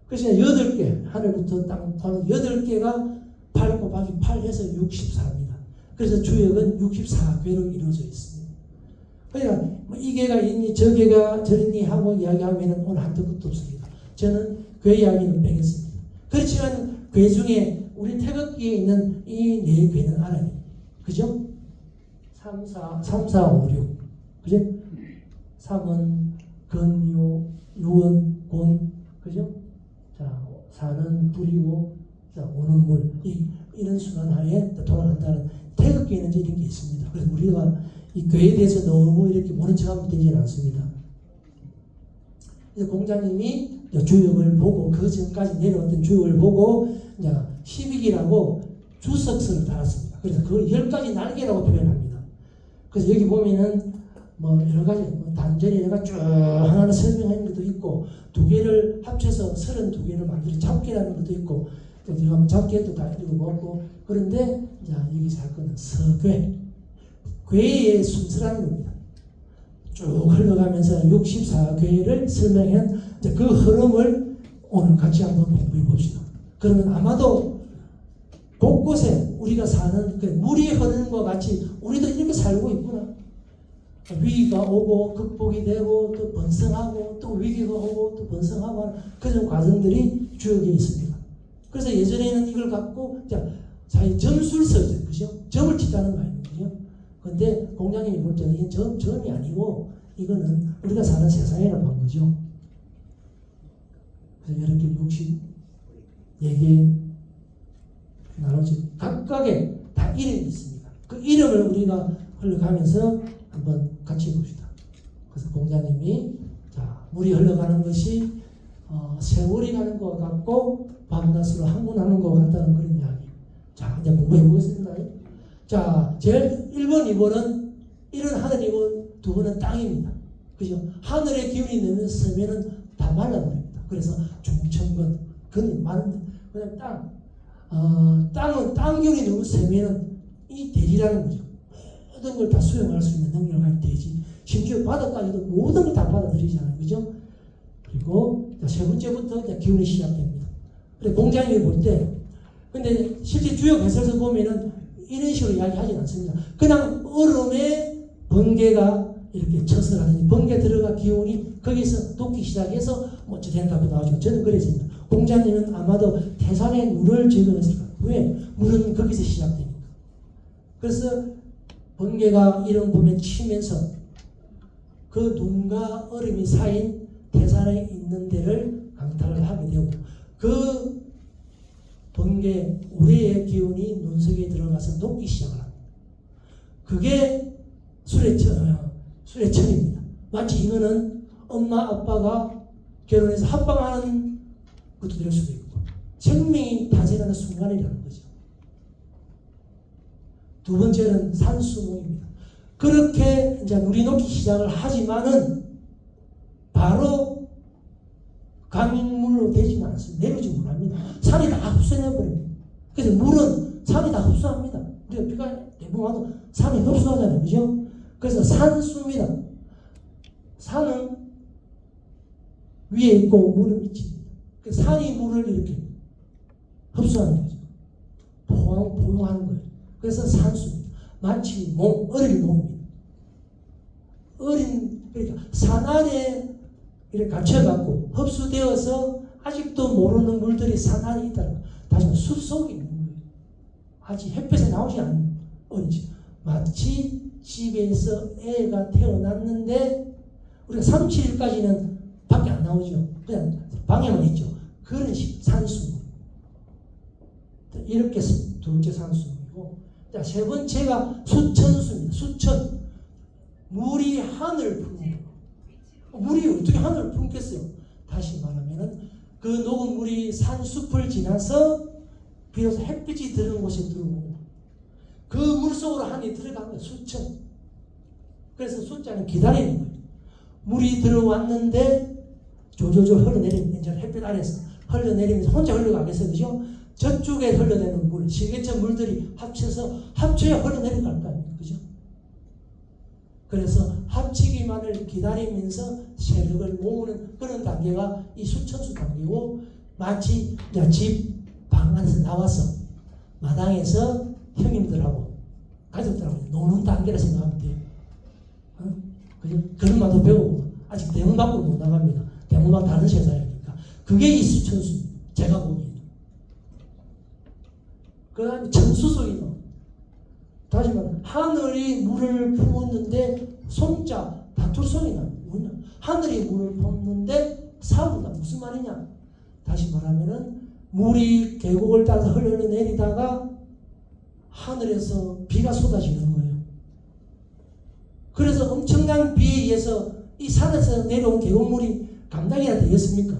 그래서 8개, 하늘부터 땅, 8개가 8 곱하기 8 해서 64입니다. 그래서 주역은 64괴로 이루어져 있습니다. 그러니까 이 개가 있니 저 개가 저랬니 하고 이야기하면 오늘 한도 끝도 없습니다. 저는 괴 이야기는 빼겠습니다. 그렇지만 괴 중에 우리 태극기에 있는 이 4괴는 알아요. 그죠? 3, 4, 5, 6. 그죠? 3은 건, 6은 곤. 그죠? 자, 4는 불이고, 자, 5는 물. 이런 순환하에 돌아간다는 태극기에는 이런 게 있습니다. 그래서 우리가 이 괴에 대해서 너무 이렇게 모른 척하면 되지는 않습니다. 공자님이 주역을 보고 그 전까지 내려왔던 주역을 보고 이제 12기라고 주석서를 달았습니다. 그래서 그걸 10가지 날개라고 표현합니다. 그래서 여기 보면은 뭐 여러 가지 단전이 내가 쭉 하나하나 설명하는 것도 있고 2개를 합쳐서 32개를 만들어 잡기라는 것도 있고 제가 잡기에도 다 읽어보고 그런데 이제 여기서 할 거는 서괴 괴의 순서라는 겁니다. 쭉 흘러가면서 64괴를 설명한 그 흐름을 오늘 같이 한번 공부해 봅시다. 그러면 아마도 곳곳에 우리가 사는 그 물이 흐르는 것과 같이 우리도 이렇게 살고 있구나. 위기가 오고 극복이 되고 또 번성하고 또 위기가 오고 또 번성하고 하는 그런 과정들이 주역에 있습니다. 그래서 예전에는 이걸 갖고 사실 점수를 써야 그죠? 점을 치자는 거 아니거든요. 근데 공장님이 볼 때는 이게 점이 아니고 이거는 우리가 사는 세상이라고 한 거죠. 그래서 이렇게 64개 나눠지 각각의 다 이름이 있습니다. 그 이름을 우리가 흘러가면서 한번 같이 봅시다. 그래서 공자님이 물이 흘러가는 것이 세월이 가는 것 같고 밤낮으로 항문하는 것 같다는 그런 이야기. 자, 이제 공부해 보겠습니다. 자, 제일 1번, 2번은 1은 하늘이고 2번은 땅입니다. 그죠? 하늘의 기운이 넘어서면은 다 말라버립니다. 그래서 중천건, 근이 많은데, 그냥 땅은 땅 기운이 너무 세면은 이 대지라는 거죠. 모든 걸 다 수용할 수 있는 능력을 가진 대지. 심지어 바다까지도 모든 걸 다 받아들이잖아요. 그죠? 그리고 세 번째부터 기운이 시작됩니다. 그래, 공자님이 볼 때, 근데 실제 주요 해설에서 보면은 이런 식으로 이야기하지 않습니다. 그냥 얼음에 번개가 이렇게 쳐서라든지 번개 들어가 기운이 거기서 녹기 시작해서 저 된다고 나오죠. 저는 그랬습니다. 공자님은 아마도 태산에 물을 제거했을 거예요. 왜? 물은 거기서 시작되니까. 그래서 번개가 이런 봄에 치면서 그 눈과 얼음이 쌓인 태산에 있는 데를 강탈을 하게 되고 그 번개 우레의 기운이 눈 속에 들어가서 녹기 시작을 합니다. 그게 수레천입니다. 마치 이거는 엄마 아빠가 결혼해서 합방하는 것도 될 수도 있고 생명이 탄생하는 순간이라는 거죠. 두 번째는 산수목입니다. 그렇게 이제 물이 녹기 시작을 하지만은 바로 강물로 되지는 않습니다. 내려오지 못합니다. 산이 다 흡수해버립니다. 그래서 물은 산이 다 흡수합니다. 우리가 비가 대부분 와도 산이 흡수하잖아요. 그죠? 그래서 산수입니다. 산은 위에 있고 물은 밑에 있습니다. 그래서 산이 물을 이렇게 흡수하는 거죠. 포용하는 거예요. 그래서 산수입니다. 마치 어린 몸입니다. 그러니까 산 안에 이렇게 갇혀갖고 흡수되어서 아직도 모르는 물들이 산 안에 있다는 거예요. 다시 말해 숲속에 있는 거예요. 아직 햇볕에 나오지 않는 어린지. 마치 집에서 애가 태어났는데 우리가 37일까지는 밖에 안 나오죠. 그냥 방에만 있죠. 그런 산수. 이렇게 두 번째 산수이고, 세 번째가 수천수입니다. 수천. 물이 하늘을 품는 거예요. 물이 어떻게 하늘을 품겠어요? 다시 말하면은 그 녹은 물이 산숲을 지나서 비로소 햇빛이 들어온 곳에 들어오고 그 물속으로 하늘이 들어간 거예요. 수천. 그래서 숫자는 기다리는 거예요. 물이 들어왔는데 조조조 흘러내리면 이제 햇빛 아래서 흘러내리면서 혼자 흘러가겠어요. 그죠? 저쪽에 흘러내는 물, 시계천 물들이 합쳐야 흘러내려갈 거 아닙니까? 그죠? 그래서 합치기만을 기다리면서 세력을 모으는 그런 단계가 이 수천수 단계고 마치 집 방 안에서 나와서 마당에서 형님들하고 가족들하고 노는 단계라 생각하면 돼요. 그런 말도 배우고 아직 대문 밖으로 못 나갑니다. 대문만 다른 세상이니까. 그게 이 수천수 제가 보기에는. 그 다음에 천수소이노. 다시 말해 하늘이 물을 품었는데 손자 다툴 소리 나. 뭐냐? 하늘이 물을 품는데 사고다. 무슨 말이냐? 다시 말하면은 물이 계곡을 따라서 흘러내리다가 하늘에서 비가 쏟아지는 거예요. 그래서 엄청난 비에 의해서 이 산에서 내려온 계곡물이 감당해야 되겠습니까?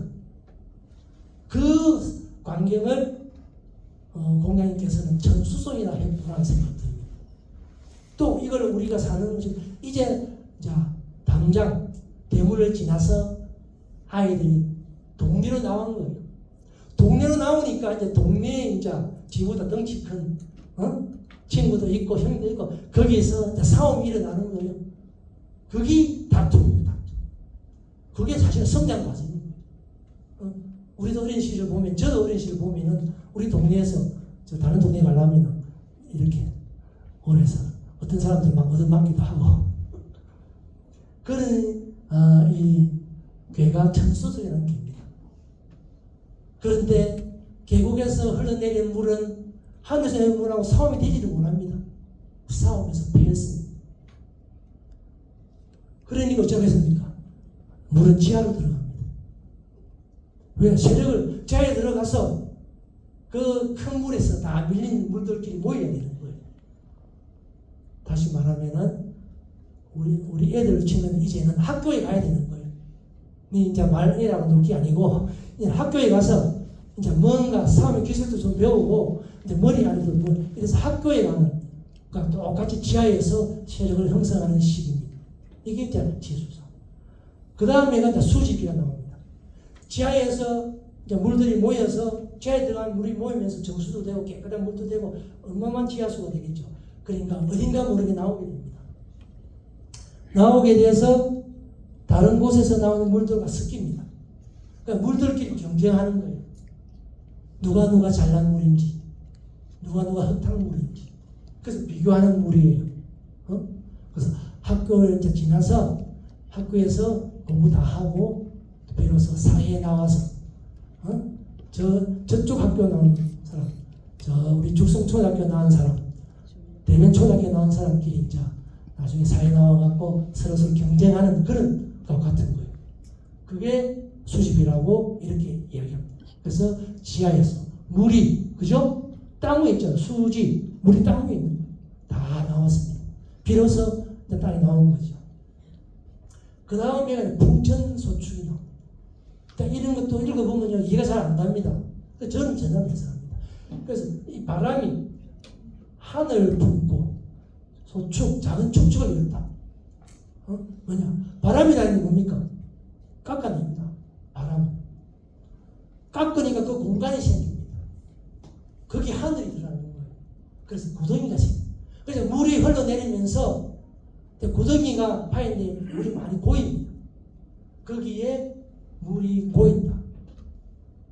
그 광경을 공자님께서는 천수성이라 했구나 생각됩니다. 또 이걸 우리가 사는 것이 이제 당장 대문을 지나서 아이들이 동네로 나온 거예요. 동네로 나오니까 이제 동네에 이제 지보다 덩치 큰 친구도 있고 형도 있고 거기서 싸움이 일어나는 거예요. 그게 다툼입니다. 그게 사실 성장 과정입니다. 우리도 어린 시절 보면, 저도 어린 시절 보면은 우리 동네에서 저 다른 동네 가려면 이렇게 오래서 어떤 사람들 막 얻어맞기도 하고 그런 이 괴가 천수소리라는 개입니다. 그런데 계곡에서 흘러내리는 물은 하늘에서 내리는 물하고 싸움이 되지를 못합니다. 싸움에서 패했습니다. 그러니까 어쩌겠습니까? 물은 지하로 들어갑니다. 왜? 세력을 지하에 들어가서 그 큰 물에서 다 밀린 물들끼리 모여야 되는 거예요. 다시 말하면은 우리 애들 치면 이제는 학교에 가야 되는 거예요. 이제 말애라고 놀 게 아니고 이제 학교에 가서 이제 뭔가 싸움의 기술도 좀 배우고 이제 머리 안에도 뭐 이래서 학교에 가는 그러니까 똑같이 지하에서 세력을 형성하는 시기입니다. 이게 이제 지수사. 그 다음에가 이제 수지비가 나옵니다. 지하에서 이제 물들이 모여서 지하에 들어간 물이 모이면서 정수도 되고 깨끗한 물도 되고 얼마만 지하수가 되겠죠. 그러니까 어딘가 모르게 나오게 됩니다. 나오게 돼서 다른 곳에서 나오는 물들과 섞입니다. 그러니까 물들끼리 경쟁하는 거예요. 누가 잘난 물인지, 누가 흙탕물인지. 그래서 비교하는 물이에요. 그래서 학교를 이제 지나서 학교에서 공부 다 하고 비로소 사회에 나와서 저쪽 학교 나온 사람, 우리 죽성초등학교 나온 사람, 대면초등학교 나온 사람끼리 이제 나중에 사회 나와갖고 서로 경쟁하는 그런 것 같은 거예요. 그게 수집이라고 이렇게 이야기합니다. 그래서 지하에서 물이, 그죠? 땅 위에 있잖아요. 수지, 물이 땅 위에 있는 거예요. 다 나왔습니다. 비로소 땅이 나온 거죠. 그 다음에 풍천소축이 나옵니다. 이런 것도 읽어보면요, 이해가 잘 안 갑니다. 저는 전혀 해석합니다. 그래서 이 바람이 하늘 품고 소축, 작은 축축을 이뤘다. 뭐냐? 바람이라는 게 뭡니까? 깎아냅니다. 바람은. 깎으니까 그 공간이 생깁니다. 거기 하늘이 들어가는 거예요. 그래서 구덩이가 생깁니다. 그래서 물이 흘러내리면서 구덩이가 파인데 물이 많이 고입니다. 거기에 물이 고인다.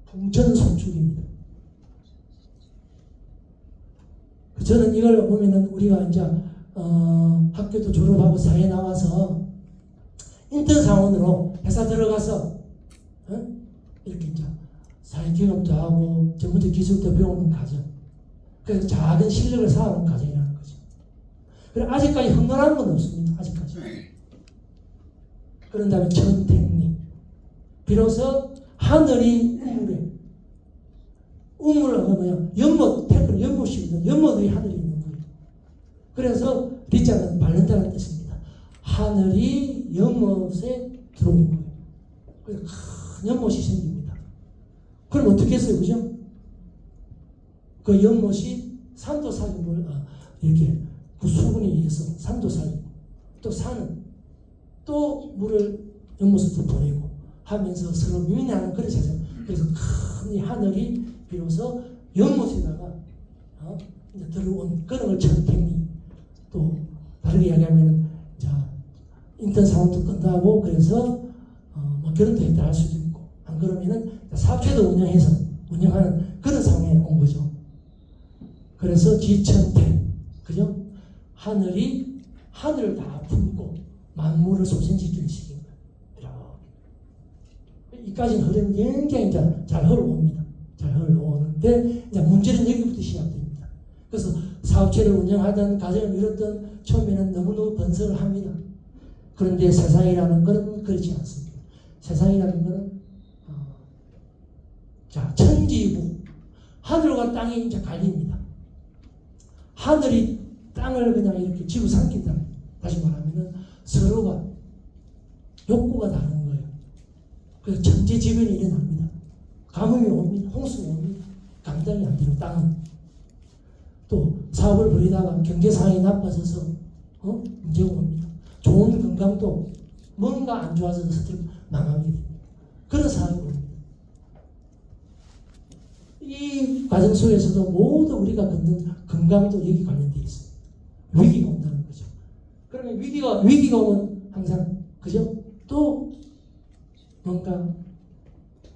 풍천소축입니다. 저는 이걸 보면은 우리가 이제 학교도 졸업하고 사회에 나와서 인턴 사원으로 회사 들어가서 이렇게 이제 사회 경험도 하고 전문적 기술도 배우는 과정. 그래서 작은 실력을 쌓아오는 과정이라는 거죠. 그래 아직까지 험난한 건 없습니다. 아직까지. 그런 다음에 천택리. 비로소 하늘이 우물을 하면 연못, 태클 연못이거든. 연못 위에 하늘이 있는 거예요. 그래서 리자는 바른다는 뜻입니다. 하늘이 연못에 들어온 거예요. 그래서 큰 연못이 생깁니다. 그럼 어떻게 했어요? 그죠? 그 연못이 산도살림을 이렇게 그 수분에 의해서 산도살림, 또 산은 또 물을 연못으로 보내고 하면서 서로 유인하는 그런 세상. 그래서 큰 이 하늘이 비로소 연못에다가 이제 들어온 그런 걸 천택리. 또 다르게 이야기하면은 자 인턴 사원도 끝나고 그래서 뭐 결혼도 했다 할 수도 있고 안 그러면은 사업체도 운영하는 그런 상황에 온 거죠. 그래서 지천택, 그죠? 하늘을 다 품고 만물을 소생시키는 시기인 거예요. 이까지는 흐름이 굉장히 이제 잘 흘러옵니다. 잘 흘러오는데 이제 문제는 여기부터 시작됩니다. 그래서 사업체를 운영하던 가정을 이뤘던 처음에는 너무너무 번성을 합니다. 그런데 세상이라는 것은 그렇지 않습니다. 세상이라는 것은 자 천지부 하늘과 땅이 이제 갈립니다. 하늘이 땅을 그냥 이렇게 지구 삼킨다. 다시 말하면은 서로가 욕구가 다른 거예요. 그래서 천재지변이 일어납니다. 가뭄이 옵니다. 홍수가 옵니다. 감당이 안 되는 땅은. 또 사업을 벌이다가 경제 상황이 나빠져서 문제가 옵니다. 좋은 건강도 뭔가 안 좋아져서 스트레스 망하게 됩니다. 그런 상황이 옵니다. 이 과정 속에서도 모두 우리가 걷는 건강도 여기 관련되어 있습니다. 위기가 온다는 거죠. 그러면 위기가 오면 항상 그죠? 또 뭔가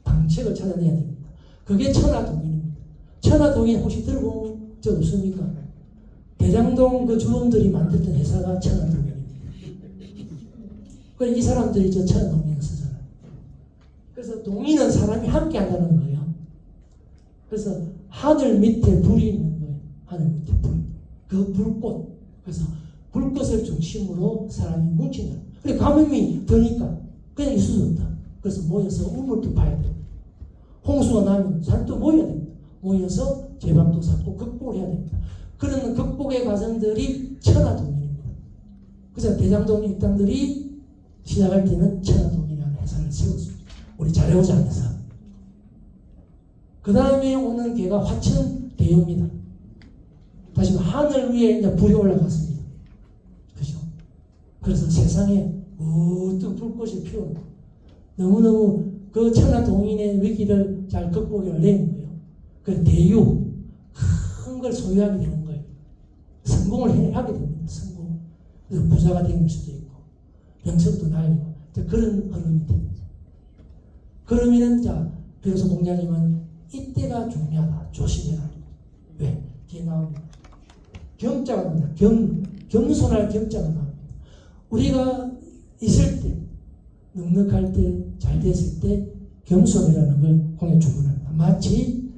방책을 찾아내야 됩니다. 그게 천하동인입니다. 천하동인 혹시 들어본 적 없습니까? 대장동 그 주범들이 만들던 회사가 천하동인입니다. 이 사람들이 저 천하동인을 쓰잖아요. 그래서 동인은 사람이 함께 한다는 거예요. 그래서 하늘 밑에 불이 있는 거예요. 하늘 밑에 불. 그 불꽃. 그래서 불꽃을 중심으로 사람이 뭉친다. 그래 가뭄이 드니까 그냥 있을 수 없다. 그래서 모여서 우물도 파야 됩니다. 홍수가 나면 사람도 모여야 됩니다. 모여서 제방도 쌓고 극복을 해야 됩니다. 그런 극복의 과정들이 천하동인입니다. 그래서 대장동 일당들이 시작할 때는 천하동인이라는 회사를 세웠습니다. 우리 잘해오지 않아서. 그 다음에 오는 개가 화천대유입니다. 다시 하늘 위에 이제 불이 올라갔습니다. 그죠? 그래서 세상에 어떤 불꽃이 피우는 너무너무 그 천하동인의 위기를 잘 극복을 낸 거예요. 그 대유, 큰 걸 소유하게 되는 거예요. 성공을 하게 됩니다. 성공. 그래서 부자가 될 수도 있고, 명성도 날리고, 그런 흐름이 됩니다. 그러면은, 비로소 목자님은 이때가 중요하다. 조심해라. 왜? 뒤에 나옵니다. 겸자가 나옵니다. 겸손할 겸자가 나옵니다. 우리가 있을 때, 넉넉할 때, 잘 됐을 때, 겸손이라는 걸 공에 주문합니다. 마치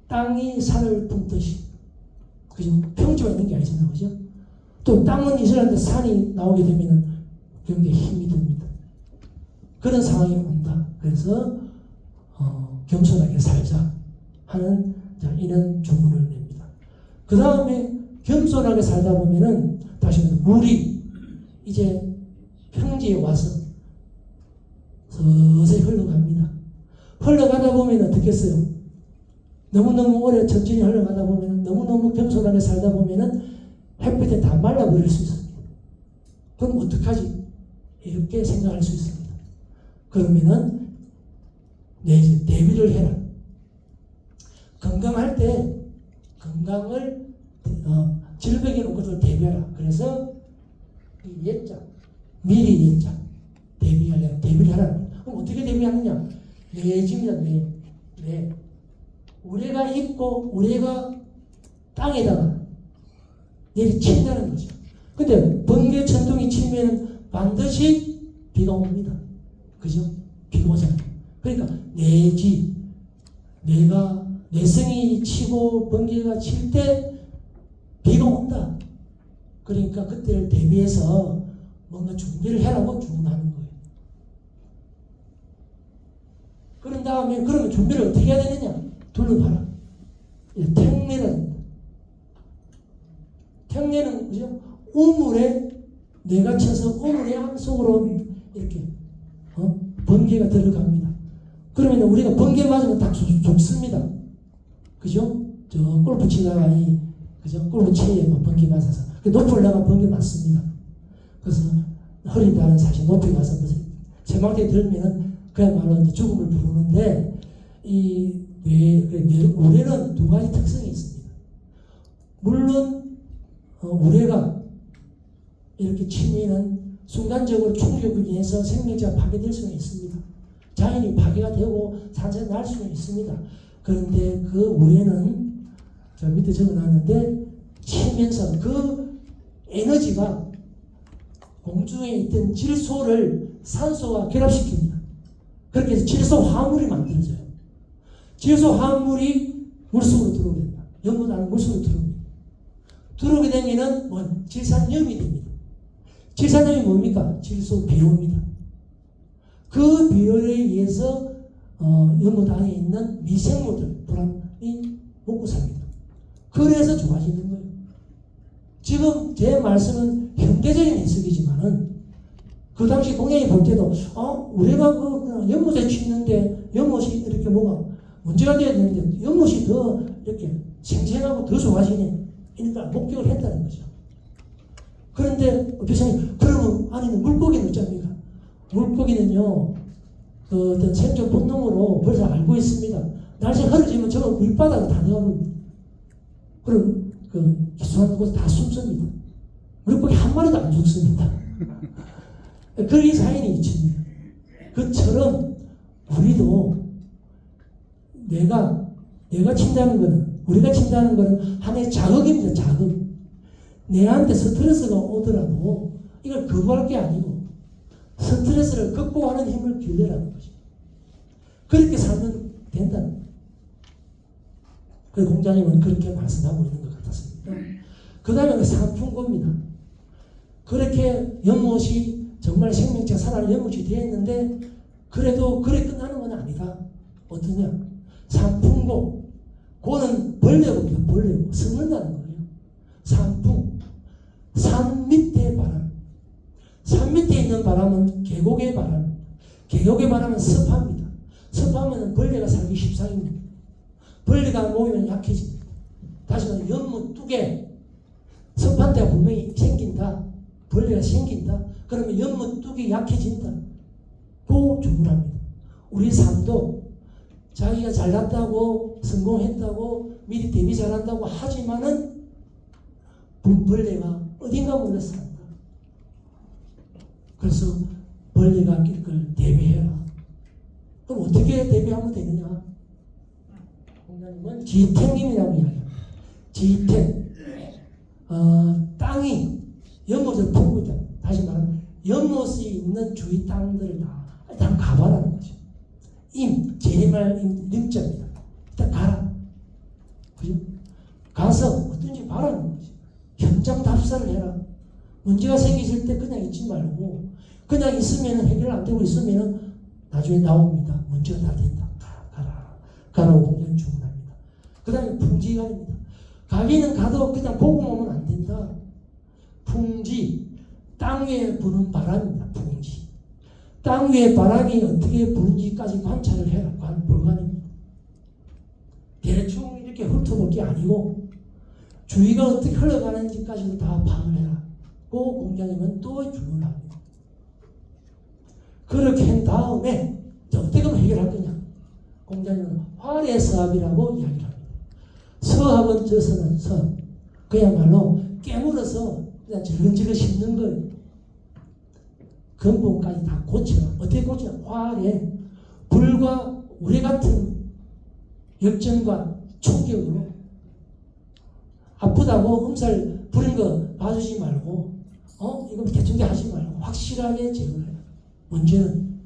땅이 산을 품듯이. 그죠? 평지가 있는 게 아니잖아요. 그죠? 또 땅은 있으려는데 산이 나오게 되면 경기에 힘이 듭니다. 그런 상황이 온다. 그래서 겸손하게 살자 하는 이런 주문을 냅니다. 그 다음에 겸손하게 살다 보면은 다시 물이 이제 평지에 와서 서서히 흘러갑니다. 흘러가다 보면 어떻게 했어요? 너무너무 오래 천천히 흘러가다 보면 너무너무 겸손하게 살다 보면은 햇빛에 다 말라버릴 수 있습니다. 그럼 어떡하지? 이렇게 생각할 수 있습니다. 그러면은 내 이제 대비를 해라. 건강할 때 건강을 질병에 온 것을 대비하라. 그래서 이 예자, 미리 예자 대비를 하라. 그럼 어떻게 대비하느냐? 내집니다. 내 우레가 있고 우레가 땅에다가 내리친다는 거죠. 근데 번개 천둥이 치면 반드시 비가 옵니다. 그죠? 비가 오잖아요. 그러니까 내 집, 내가 내성이 치고 번개가 칠 때 비가 온다. 그러니까 그때를 대비해서 뭔가 준비를 해라고 주문하는 거예요. 그런 다음에 그러면 준비를 어떻게 해야 되느냐? 둘러봐라. 택내는 그죠? 우물에 뇌가 쳐서 우물의 안속으로 이렇게 번개가 들어갑니다. 그러면 우리가 번개 맞으면 딱 죽습니다. 그죠? 저 골프 치다가 그죠? 골프 치에 번개 맞아서 높이 올라가 번개 맞습니다. 그래서 허리 다는 사실 높이 가서 제망대에 들면은 그야말로 이제 죽음을 부르는데 우레는 두 가지 특성이 있습니다. 물론 우레가 이렇게 치면은 순간적으로 충격을 인해서 생명체가 파괴될 수는 있습니다. 자연이 파괴가 되고 산소가 날 수는 있습니다. 그런데 그 우레는 저 밑에 적어놨는데 치면서 그 에너지가 공중에 있던 질소를 산소와 결합시킵니다. 그렇게 해서 질소 화물이 만들어져요. 질소 화물이 물속으로 들어오게 됩니다. 연못하는 물속으로 들어옵니다. 들어오게 되면은 질산염이 됩니다. 질산염이 뭡니까? 질소 비료입니다. 그 비료에 의해서 연못 안에 있는 미생물들, 불안이 먹고 삽니다. 그래서 좋아지는 거예요. 지금 제 말씀은 현대적인 해석이지만은 그 당시 동양이 볼 때도 우리가 그 연못에 치는데 연못이 이렇게 뭐가 문제가 돼야 되는데 연못이 더 이렇게 생생하고 더 좋아지네. 그러니까 목격을 했다는 거죠. 그런데 교수님 그러면 안에는 물고기는 어쩝니까? 물고기는요 그 어떤 생존 본능으로 벌써 알고 있습니다. 날씨 흐려지면 저거 밑바닥에 다 들어가거든요. 그럼 그 기수한 곳에 다 숨습니다. 우리 고기 한 마리도 안 죽습니다. 그게 자연의 이치입니다. 그처럼 우리도 내가 친다는 거는, 우리가 친다는 거는 하나의 자극입니다. 자극. 내한테 스트레스가 오더라도 이걸 거부할 게 아니고 스트레스를 극복하는 힘을 길러라는 거죠. 그렇게 살면 된다는 거예요. 그래서 공자님은 그렇게 말씀하고 있는 것 같았습니다. 그 다음에 산풍고입니다. 그렇게 연못이 정말 생명체 살아날 연못이 되어 있는데 그래도 그래 끝나는 건 아니다. 어떠냐? 산풍고. 고는 벌레고입니다. 벌레고. 숨는다는 거예요. 산풍. 산 밑의 바람. 산 밑에 있는 바람은 계곡의 바람. 계곡의 바람은 습합니다. 습하면 벌레가 살기 십상입니다. 벌레가 모이면 약해집니다. 다시 말해 연못 뚝에 습한 데가 분명히 생긴다. 벌레가 생긴다. 그러면 연못 뚝이 약해진다. 고 주문합니다. 우리 삶도 자기가 잘났다고 성공했다고 미리 대비 잘한다고 하지만은 벌레가 어딘가 몰라서 산다. 그래서 벌레가 낄 걸 대비해라. 그럼 어떻게 대비하면 되느냐? 공자님은 지탱님이라고 이야기합니다. 지탱. 땅이 연못을 품고 있다. 다시 말하면 연못이 있는 주위 땅들을 다 일단 가봐라는 거죠. 제리말 임자입니다. 일단 가라. 그죠? 가서 어떤지 봐라는 거죠. 현장 답사를 해라. 문제가 생기실 때 그냥 있지 말고 그냥 있으면 해결 안 되고 있으면 나중에 나옵니다. 문제가 다 된다. 가라고 공연 주문합니다. 그 다음에 풍지가입니다. 가기는 가도 그냥 보고만 오면 안 된다. 풍지, 땅 위에 부는 바람입니다. 풍지. 땅 위에 바람이 어떻게 부는지까지 관찰을 해라. 불가능입니다. 대충 이렇게 훑어볼 게 아니고 주위가 어떻게 흘러가는지까지도 다 파악을 해라. 그 공자님은 또 주문을 합니다. 그렇게 한 다음에 어떻게 하면 해결할 거냐? 공자님은 활해서합이라고 이야기를 합니다. 서합은 저서는 서. 그야말로 깨물어서 그냥 질근질근 씹는 거예요. 근본까지 다 고쳐라. 어떻게 고쳐라? 활에 불과 우리 같은 역전과 충격으로 아프다고 음살 부린 거 봐주지 말고 이거 대충 하지 말고 확실하게 제거를 해라. 문제는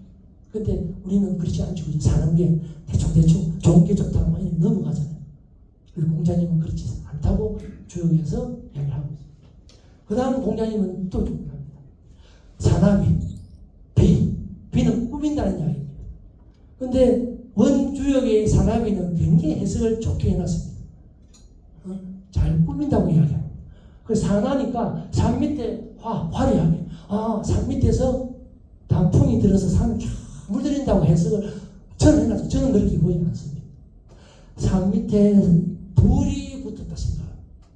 근데 우리는 그렇지 않죠. 사는 게 대충 좋은 게 좋다고 많이 넘어가잖아요. 그리고 공자님은 그렇지 않다고 주역에서 이야기를 하고 있습니다. 그 다음 공자님은 또 주문합니다. 사나비, 비는 꾸민다는 이야기입니다. 근데 원주역의 사나비는 굉장히 해석을 좋게 해놨습니다. 잘 꾸민다고 이야기합니다. 그래서 산하니까 산 밑에 화려하게 산 밑에서 단풍이 들어서 산을 쫙 물들인다고 해석을 저는 해놨죠. 저는 그렇게 보지 않습니다. 산 밑에 불이 붙었다 생각합니다.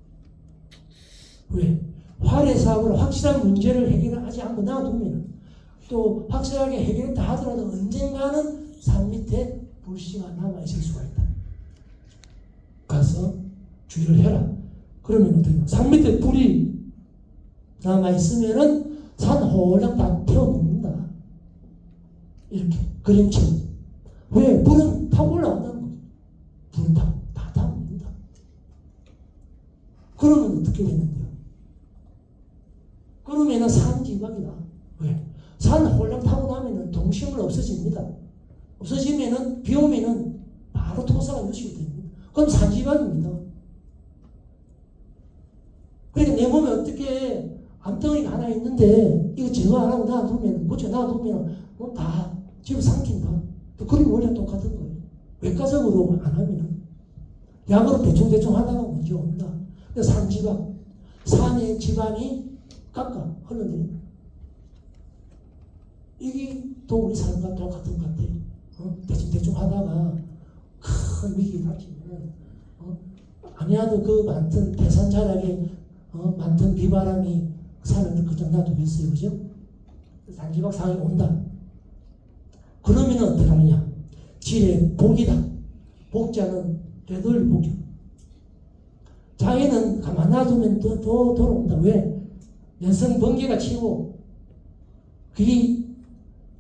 왜? 활의 사업으로 확실한 문제를 해결하지 않고 놔두면 또 확실하게 해결했다 하더라도 언젠가는 산 밑에 불씨가 남아있을 수가 있다. 가서 주의를 해라. 그러면 어떻게 산 밑에 불이 남아있으면은 산 홀랑 다 태워먹는다. 이렇게 그림처럼. 왜? 불은 타고 올라온다는 거죠. 불은 다 타고 먹는다. 그러면 어떻게 되는데요? 그러면은 산지방이다. 왜? 산 홀랑 타고 나면은 동심은 없어집니다. 없어지면은 비 오면은 바로 토사가 유식이 됩니다. 그럼 산지방입니다. 그러니까 내 몸에 어떻게 암덩이가 하나 있는데 이거 제거 안 하고 놔두면 뭐 다 집어 삼킨다. 또 그런 원리가 똑같은 거예요. 외과적으로 안 하면은 약으로 대충 하다가 문제 옵니다. 근데 산지방, 산의 지방이 깎아 흘러내린다. 이게 또 우리 삶과 똑같은 것 같아요. 대충 하다가 큰 위기 닥치면 아니라도 그 많던 태산자락에 많던 비바람이 산을 그냥 놔두겠어요. 그죠? 산지방 상황이 온다. 그러면 어떻게 하느냐? 질의 복이다. 복자는 되돌릴 복이다. 자기는 가만 놔두면 또 돌아온다. 왜? 여성 번개가 치고 그게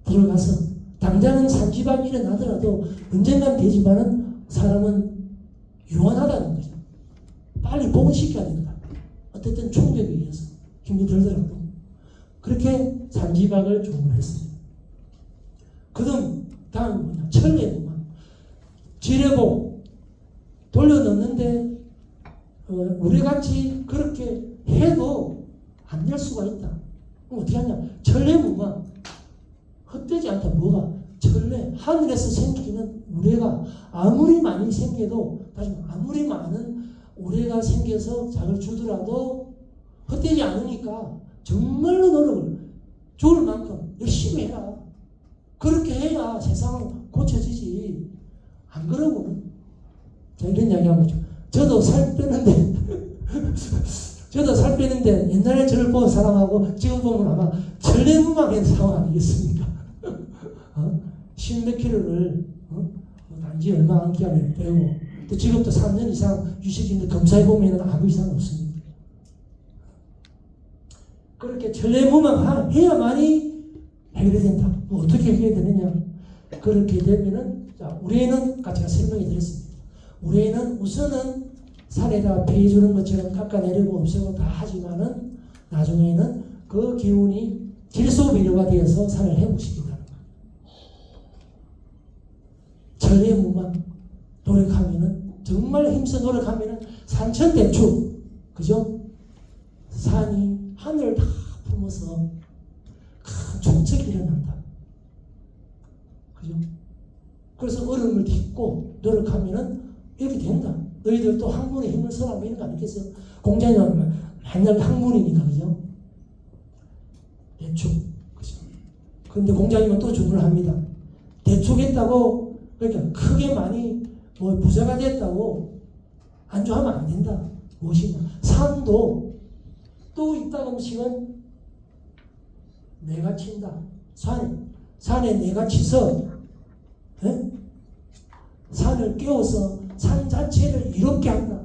들어가서 당장은 산지방이 일어나더라도 언젠간 되지만은 사람은 유한하다는 거죠. 빨리 복원시켜야 된다. 어쨌든 충격에 의해서 힘이 들더라도 그렇게 산지박을 조문했습니다. 다음은 뭐냐? 천례무망. 지뢰고 돌려넣는데 우리같이 그렇게 해도 안 될 수가 있다. 그럼 어떻게 하냐? 천례무망. 헛되지 않다. 뭐가? 천례. 하늘에서 생기는 우레가 아무리 많이 생겨도 다시 아무리 많은 우레가 생겨서 작을 주더라도 헛되지 않으니까 정말로 노력을 좋을 만큼 열심히 해라. 그렇게 해야 세상은 고쳐지지. 안 그러고는 자 이런 이야기 한번 좀. 저도 살 빼는데 옛날에 저를 보고 사랑하고 지금 보면 아마 천례무망의 상황 아니겠습니까? 십몇 킬로를 단지 얼마 안 기간에 빼고 또 지금도 3년 이상 유식인데 검사해 보면 아무 이상 없습니다. 그렇게 천례무망 해야만이 해결이 된다. 뭐 어떻게 해결이 되느냐? 그렇게 되면은 자 우레는 아까 제가 설명해 드렸습니다. 우레는 우선은 산에다 피해주는 것처럼 깎아내리고 없애고 다 하지만은 나중에는 그 기운이 질소비료가 되어서 산을 해부시킨다는 거예요. 천례무망 노력하면은 정말 힘써 노력하면은 산천대추 그죠? 산이 하늘을 다 품어서 큰 총책이 일어난다. 그죠? 그래서 얼음을 딛고 노력하면은 이렇게 된다. 너희들도 학문에 힘을 써라 이런 거 아니겠어요? 공자님은 맨날 학문이니까 그죠? 대축 그죠? 그런데 공자님은 또 주문을 합니다. 대축했다고 그러니까 크게 많이 뭐 부자가 됐다고 안주하면 안 된다. 무엇이냐? 산도 또 이따 음식은 내가 친다. 산에 내가 치서 산을 깨워서 산 자체를 이롭게 한다.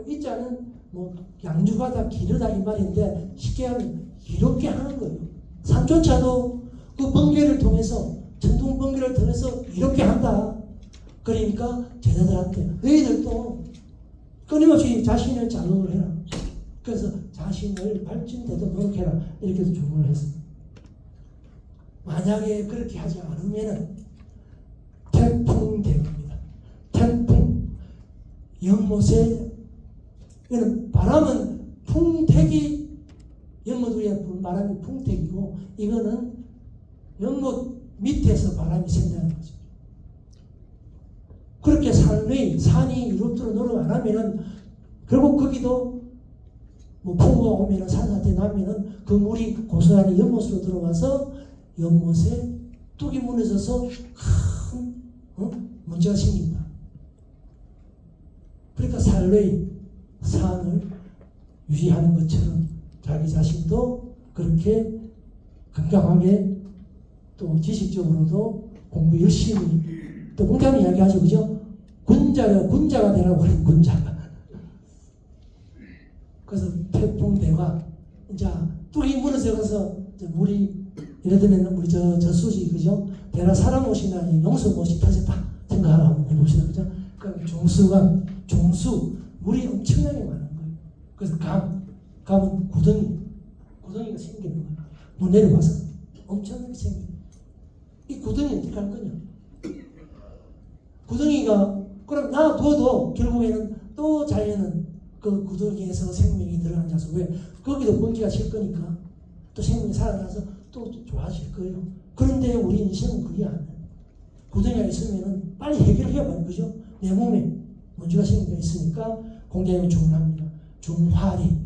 이 자는 뭐 양주가다 기르다 이 말인데 쉽게 하면 이롭게 하는 거예요. 산조차도 그 번개를 통해서 전통 번개를 통해서 이롭게 한다. 그러니까 제자들한테 너희들도 끊임없이 자신을 자극을 해라. 그래서 자신을 발전돼도 노력해라. 이렇게 해서 조언을 했습니다. 만약에 그렇게 하지 않으면은 태풍대입니다. 태풍 연못에 이거는 바람은 풍택이 연못 위에 부는 바람이 풍택이고 이거는 연못 밑에서 바람이 샌다는 거죠. 그렇게 산이 이롭도록 노력 안 하면은 결국 거기도 뭐 폭우가 오면은 산사태 나면은 그 물이 고스란히 연못으로 들어와서 연못에 뚝이 무너져서 큰 문제가 생긴다. 그러니까 산을 유지하는 것처럼 자기 자신도 그렇게 건강하게 또 지식적으로도 공부 열심히 또 공자는 이야기하죠. 그죠? 군자가 되라고 하는 군자가. 그래서 태풍대가 이제 뚝이 무너져서 물이 예를 들면 우리 저수지 그죠? 대라 사람옷이나 용수못이 터졌다 생각하라 한번 해봅시다. 그죠? 그러니까 종수 물이 엄청나게 많은 거예요. 그래서 감은 구덩이가 생기는 거예요. 물 내려와서 엄청나게 생겨요. 이 구덩이 어떻게 할 거냐? 구덩이가 그럼 놔둬도 결국에는 또 자연은 그 구덩이에서 생명이 들어앉아서 왜 거기도 번개가 칠 거니까 또 생명이 살아나서 또 좋아질 거예요. 그런데 우리 인생은 그게 아니에요. 구덩이가 있으면은 빨리 해결해야 말이죠. 그죠? 내 몸에 문제가 생겨 있으니까 공자님이 주문합니다. 중화리.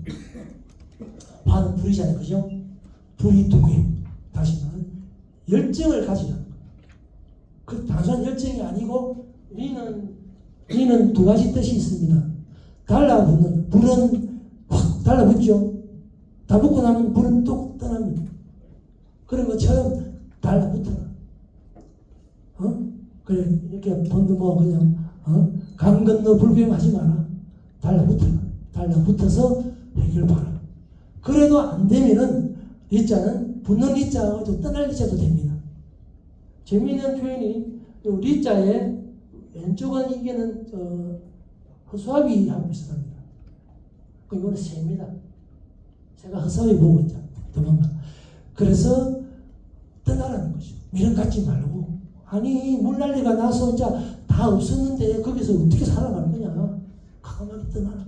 화는 불이잖아요. 그죠? 불이 두 개. 다시 말하면 열정을 가지라는 거예요. 그 단순한 열정이 아니고 리는 두 가지 뜻이 있습니다. 달라붙는 불은 확 달라붙죠. 다 붙고 나면 불은 뚝 떠납니다. 그런 것처럼 달라붙어라. 그래 이렇게 방금 그냥 강 건너 불교하지 마라. 달라붙어라. 달라붙어서 해결 봐라. 그래도 안 되면은 리자는 붙는 리자하고 떠날 리자도 됩니다. 재미있는 표현이 요 리자의 왼쪽은 이게는 허수아비하고 비슷합니다. 이거는 새입니다. 새가 허수아비 보고 있자 도망가. 그래서 떠나라는 거죠. 미련 갖지 말고. 아니 물난리가 나서 이제 다 없었는데 거기서 어떻게 살아갈 거냐. 과감하게 떠나라.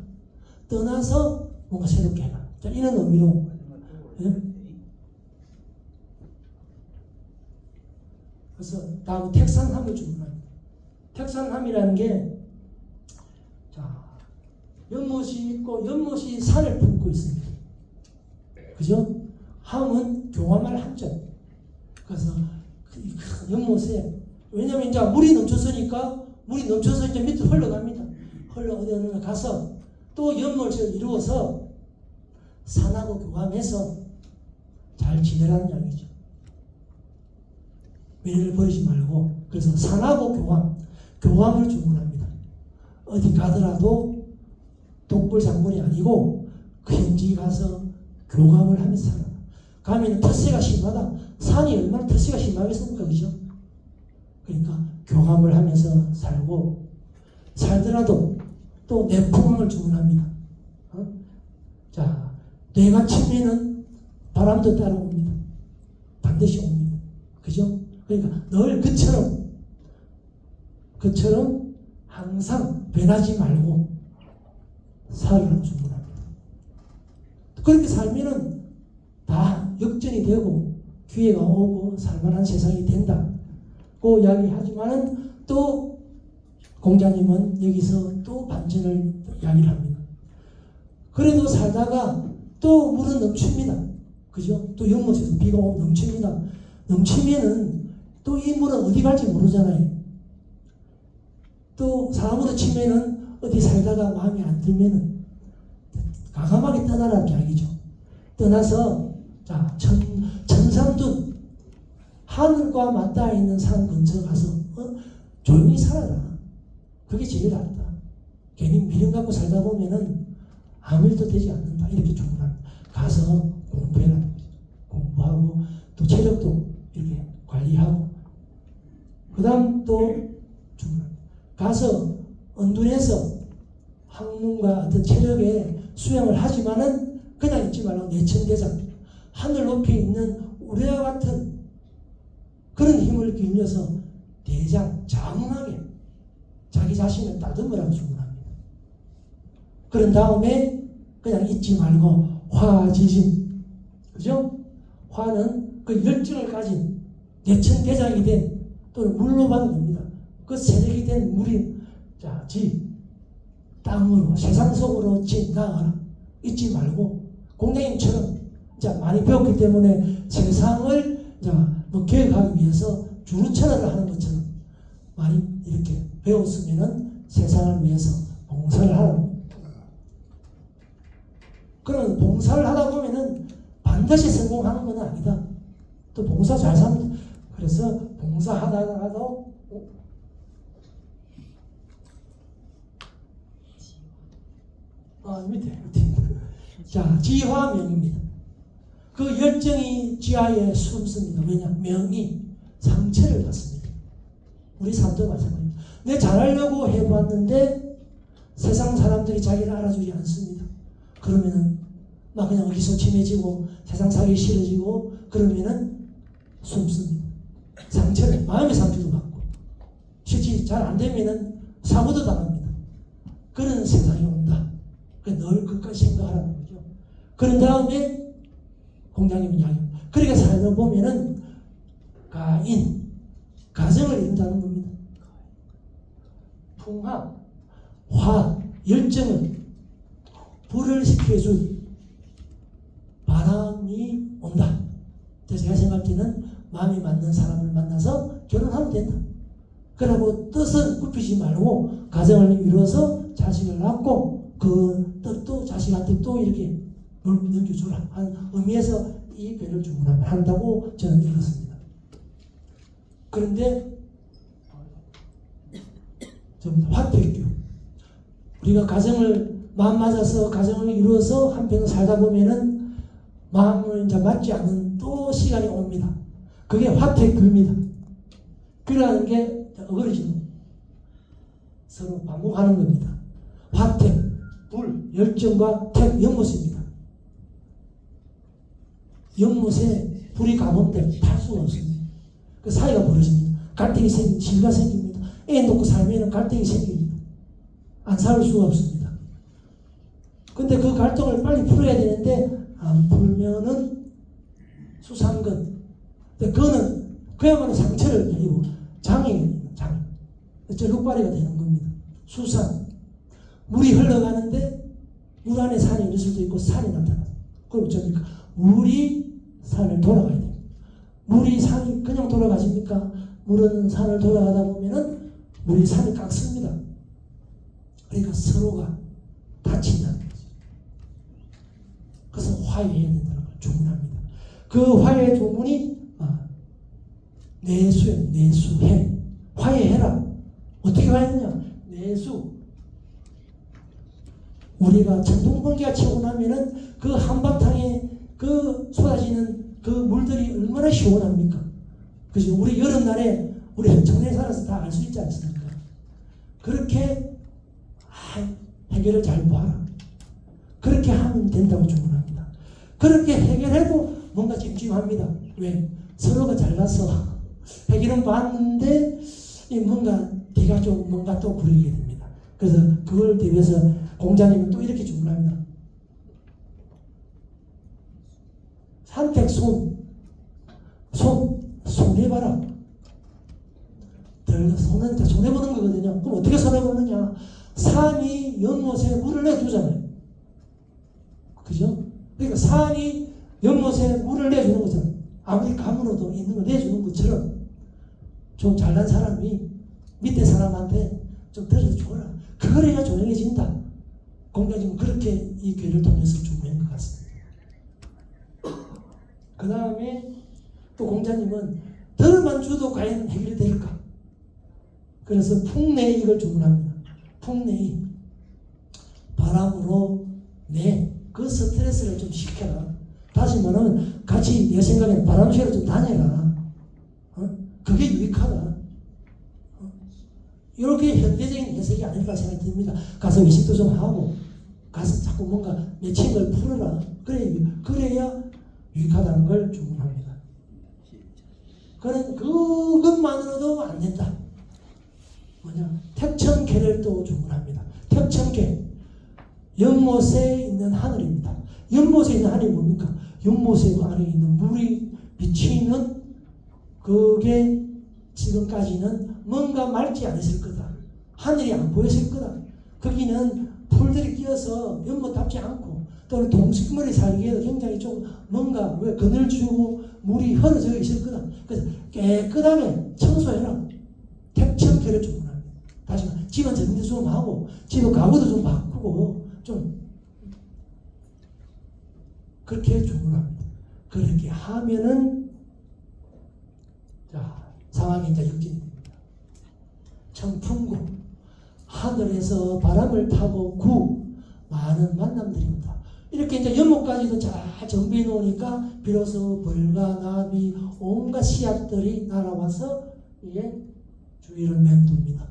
떠나서 뭔가 새롭게 해라. 자, 이런 의미로. 예? 그래서 다음 택산함을 주문합니다. 택산함이라는 게 자, 연못이 있고 연못이 산을 품고 있습니다. 그죠? 함은 교화말 함자. 그래서 그 연못에 왜냐면 이제 물이 넘쳤으니까 물이 넘쳐서 이제 밑으로 흘러갑니다. 어디 가서 또 연못을 이루어서 산하고 교감해서 잘 지내라는 이야기죠. 미래를 버리지 말고. 그래서 산하고 교감을 주문합니다. 어디 가더라도 독불장군이 아니고 그 현지 가서 교감을 하면서 살아라. 가면 텃세가 심하다. 산이 얼마나 텃세가 심하겠습니까? 그죠? 그러니까 교감을 하면서 살고 살더라도 또 내풍을 주문합니다. 자, 뇌가 치면은 바람도 따라옵니다. 반드시 옵니다. 그죠? 그러니까 늘 그처럼 항상 변하지 말고 살으라고 주문합니다. 그렇게 살면은 다 역전이 되고 기회가 오고 살만한 세상이 된다. 그 이야기하지만은 또 공자님은 여기서 또 반전을 이야기를 합니다. 그래도 살다가 또 물은 넘칩니다. 그죠? 또 연못에서 비가 오면 넘칩니다. 넘치면은 또 이 물은 어디 갈지 모르잖아요. 또 사람으로 치면은 어디 살다가 마음에 안 들면은 과감하게 떠나라는 이야기죠. 떠나서 자 천삼둔 하늘과 맞닿아 있는 산 근처 가서 조용히 살아라. 그게 제일 낫다. 괜히 미련 갖고 살다 보면은 아무 일도 되지 않는다. 이렇게 주문합니다. 가서 공부해라는 거죠. 공부하고 또 체력도 이렇게 관리하고 그 다음 또 주문합니다. 가서 언둔해서 학문과 어떤 체력에 수양을 하지만은 그냥 있지 말고 내천대장 하늘 높이 있는 우리와 같은 그런 힘을 길러서 대장 장하게 자기 자신을 다듬으라고 주문합니다. 그런 다음에 그냥 잊지 말고 화지심, 그죠? 화는 그 열정을 가진 내천대장이 된 또는 물로 봐도 됩니다. 그 세력이 된 물이 자, 땅으로 세상 속으로 나아가라. 잊지 말고 공자님처럼 자, 많이 배웠기 때문에 세상을 자, 뭐 계획하기 위해서 주루천화를 하는 것처럼 많이 이렇게 배웠으면은 세상을 위해서 봉사를 하라고. 그런 봉사를 하다 보면은 반드시 성공하는 건 아니다. 또 봉사 잘 사면 그래서 봉사하다가도 밑에 자 지화명입니다. 그 열정이 지하에 숨습니다. 왜냐? 명이 상처를 받습니다. 우리 삶도 마찬가지입니다. 내 잘하려고 해봤는데 세상 사람들이 자기를 알아주지 않습니다. 그러면은 막 그냥 의기소침해지고 세상 살기 싫어지고 그러면은 숨습니다. 상처를 마음의 상처도 받고 실제 잘 안 되면은 사고도 당합니다. 그런 세상이 온다. 늘 끝까지 생각하라는 거죠. 그런 다음에 공자님은 이야기합니다. 그렇게 살다 보면은 가정을 이룬다는 겁니다. 풍화, 화, 열정을 불을 시켜줄 바람이 온다. 그래서 제가 생각할 때는 마음이 맞는 사람을 만나서 결혼하면 된다. 그러고 뜻은 굽히지 말고 가정을 이루어서 자식을 낳고 그 뜻도 자식한테 또 이렇게 넘겨주라 하는 의미에서 이 배를 주문한다고 저는 읽었습니다. 그런데 화택교 우리가 가정을 마음 맞아서 가정을 이루어서 한평 살다 보면은 마음을 이제 맞지 않는 또 시간이 옵니다. 그게 화택규입니다. 그러는 게 어그러지는 거예요. 서로 반복하는 겁니다. 화택, 불, 열정과 택, 연못입니다. 연못에 불이 가본데 탈 수가 없습니다. 그 사이가 벌어집니다. 갈등이 생깁니다. 시비가 생깁니다. 애 놓고 살면 갈등이 생깁니다. 안 살 수가 없습니다. 근데 그 갈등을 빨리 풀어야 되는데 안 풀면은 수상근. 근데 그거는 그야말로 상처를 내리고 장애입니다. 장애. 룩바리가 되는 겁니다. 수상. 물이 흘러가는데 물 안에 산이 있을 수도 있고 산이 나타나요. 그럼 어쩝니까? 물이 산을 돌아가야 돼요. 물이 산이 그냥 돌아가십니까? 물은 산을 돌아가다 보면은 물이 산을 깎습니다. 그러니까 서로가 다친다는 거죠. 그래서 화해해야 된다는 걸 주문합니다. 그 화해 주문이 내수예요. 내수해. 화해해라. 어떻게 화해하느냐? 내수. 우리가 천둥번개가 치고 나면은 그 한바탕에 그 쏟아지는 그 물들이 얼마나 시원합니까? 그죠? 우리 여름날에 우리 청년에 살아서 다 알 수 있지 않습니까? 그렇게 해결을 잘 봐라. 그렇게 하면 된다고 주문합니다. 그렇게 해결해도 뭔가 찜찜합니다. 왜? 서로가 잘나서 해결은 봤는데 뭔가 뒤가 좀 뭔가 또 부르게 됩니다. 그래서 그걸 대비해서 공자님은 또 이렇게 주문합니다. 산택 손해봐라. 손은 손해보는 거거든요. 그럼 어떻게 손해보느냐? 산이 연못에 물을 내주잖아요. 그죠? 그러니까 산이 연못에 물을 내주는 거잖아요. 아무리 감으로도 있는 거 내주는 것처럼 좀 잘난 사람이 밑에 사람한테 좀 들어서 줘라. 그래야 조용해진다. 공자님은 그렇게 이 괴를 통해서 주문한 것 같습니다. 그 다음에 또 공자님은 덜만 줘도 과연 해결이 될까? 그래서 풍내이 이걸 주문합니다. 풍내이. 바람으로 그 스트레스를 좀 식혀라. 다시 말하면 같이 내 생각에 바람 쐬러 좀 다녀라. 그게 유익하다. 이렇게 현대적인 해석이 아닐까 생각이 듭니다. 가서 외식도 좀 하고 가서 자꾸 뭔가 맺힌 걸 풀어라. 그래야 유익하다는 걸 주문합니다. 그것만으로도 안 된다. 뭐냐? 택천계를 또 주문합니다. 택천계. 연못에 있는 하늘입니다. 연못에 있는 하늘이 뭡니까? 연못에 안에 있는 물이 비치는 그게 지금까지는 뭔가 맑지 않았을 거다. 하늘이 안 보였을 거다. 거기는 풀들이 끼어서 연못답지 않고 또는 동식물이 살기에도 굉장히 좀 뭔가 왜 그늘지고 물이 흐려져 있을 거다. 그래서 깨끗하게 청소해라. 택천계를 주문합니다. 다시 말해 집안 정리 좀 하고 집안 가구도 좀 바꾸고 좀 그렇게 주문합니다. 그렇게 하면은 자 상황이 이제 역전이 됩니다. 청풍구 하늘에서 바람을 타고 많은 만남들입니다. 이렇게 이제 연못까지도 잘 정비해 놓으니까 비로소 벌과 나비 온갖 씨앗들이 날아와서 이게 주위를 맴돕니다.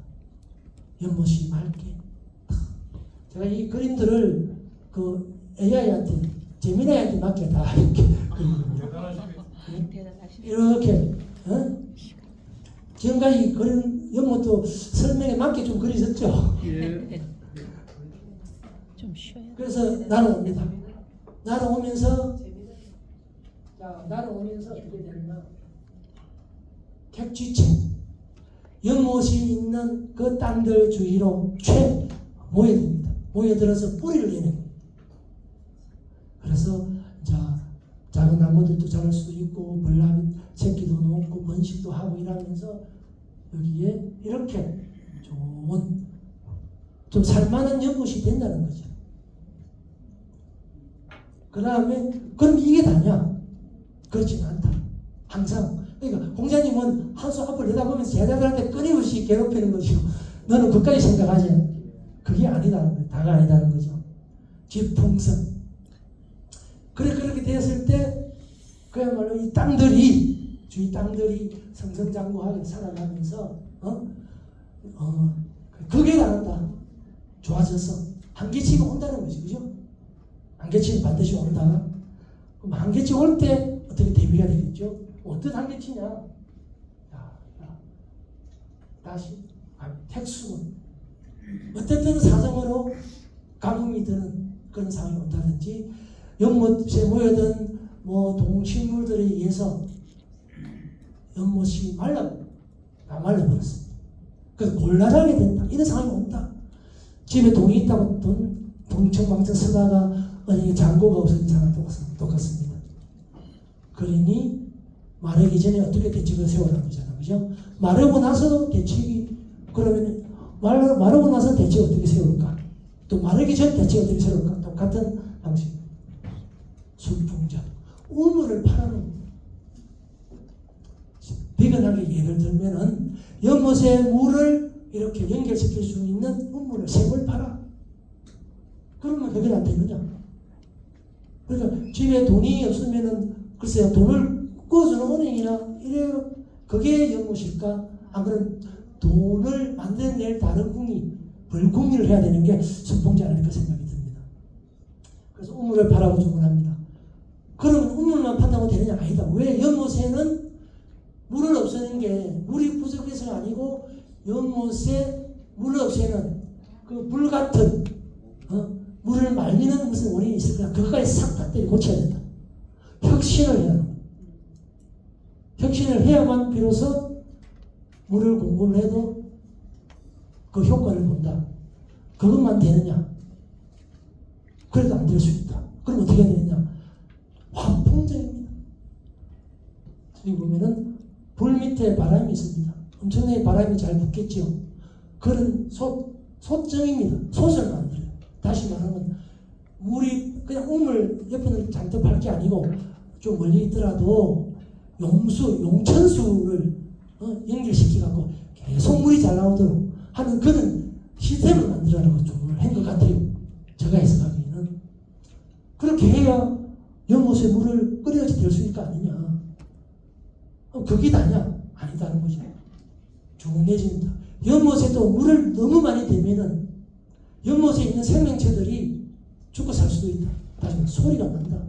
연못이 맑게. 제가 이 그림들을 그 AI한테 재미나이한테 맞게 다 이렇게 이렇게 지금까지 그린 연못도 설명에 맞게 좀 그리셨죠? 좀 쉬어야 그래서 날아옵니다. 날아오면서 어떻게 되느냐? 택지체 연못이 있는 그 땅들 주위로 모여듭니다. 모여들어서 뿌리를 내는. 그래서 작은 나무들도 자랄 수도 있고 벌나무 새끼도 놓고 번식도 하고 이러면서 여기에 이렇게 좋은 좀 살만한 연못이 된다는 거죠. 그 다음에 그럼 이게 다냐? 그렇지는 않다. 항상 그러니까 공자님은 한수 앞을 내다보면서 제자들한테 끊임없이 괴롭히는 거죠. 너는 그까지 생각하지. 그게 아니다는 거예요. 다가 아니다는 거죠. 지풍선 그렇게 되었을 때 그야말로 이 땅들이 주위 땅들이 성성장구하게 살아가면서 그게 다른다. 좋아져서 한계치가 온다는 거지, 그죠? 한계치는 반드시 온다. 그럼 한계치 올 때 어떻게 대비해야 되겠죠? 어떤 한계치냐? 다시 택수는 어쨌든 사정으로 가뭄이 드는 그런 상황이 온다든지 연못에 모여든 동식물들에 의해서 연못이 말라버렸어. 그래서 곤란하게 된다. 이런 상황이 온다. 집에 돈이 있다고 동청망청 쓰다가 만약에 잔고가 없어진 상황 똑같습니다. 그러니 마르기 전에 어떻게 대책을 세우라는 거잖아, 그죠? 마르고 나서 대책이 그러면 마르고 나서 대책 어떻게 세울까? 또 마르기 전 대책 어떻게 세울까? 똑같은 방식. 순풍전 우물을 파라는 비근하게 예를 들면은 연못에 물을 이렇게 연결시킬 수 있는 우물을 샘을 팔아. 그러면 해결 안 되느냐? 그러니까 집에 돈이 없으면은 글쎄요 돈을 꿔주는 은행이나 이래 그게 연못일까? 안 그러면 돈을 만들어낼 다른 궁이 벌궁리를 해야 되는 게 순풍지 아닐까 생각이 듭니다. 그래서 우물을 파라고 주문합니다. 그러면 우물만 판다고 되느냐? 아니다. 왜? 연못에는 물을 없애는 게 물이 부족해서가 아니고 연못에 물을 없애는 그 물 같은 물을 말리는 무슨 원인이 있을 거야. 그것까지 싹 다 때려 고쳐야 된다. 혁신을 해야 한다. 혁신을 해야만 비로소 물을 공급을 해도 그 효과를 본다. 그것만 되느냐? 그래도 안 될 수 있다. 그럼 어떻게 해야 되느냐? 환풍전입니다. 여기 보면은 불 밑에 바람이 있습니다. 엄청나게 바람이 잘 붙겠죠. 그런 솥정입니다. 솥을 만들어요. 다시 말하면 물이 그냥 우물 옆에는 잔뜩 팔 게 아니고 좀 멀리 있더라도 용천수를 연결시켜갖고 계속 물이 잘 나오도록 하는 그런 시스템을 만들어라고 주문을 한 것 같아요. 제가 해석하기에는. 그렇게 해야 연못에 물을 끓여야지 될 수 있을 거 아니냐. 그게 다냐? 아니다는 거죠. 중내집니다. 연못에 또 물을 너무 많이 대면은 연못에 있는 생명체들이 죽고 살 수도 있다. 다시 말해 소리가 난다.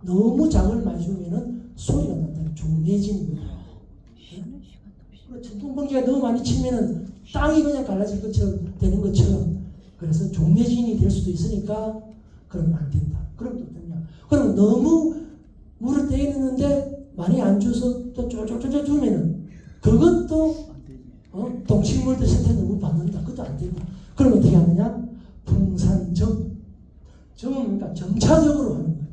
너무 장을 많이 주면은 소리가 난다. 중내집입니다. 천둥번개가 너무 많이 치면은 땅이 그냥 갈라질 것처럼 되는 것처럼 그래서 종내진이 될 수도 있으니까 그러면 안 된다. 그럼 또 어떠냐? 그럼 너무 물을 떼있는데 많이 안 줘서 또 쫄쫄쫄쫄 주면은 그것도 동식물들 세태 너무 받는다. 그것도 안 된다. 그럼 어떻게 하느냐? 풍산정. 정은 그러니까 점차적으로 하는 거예요.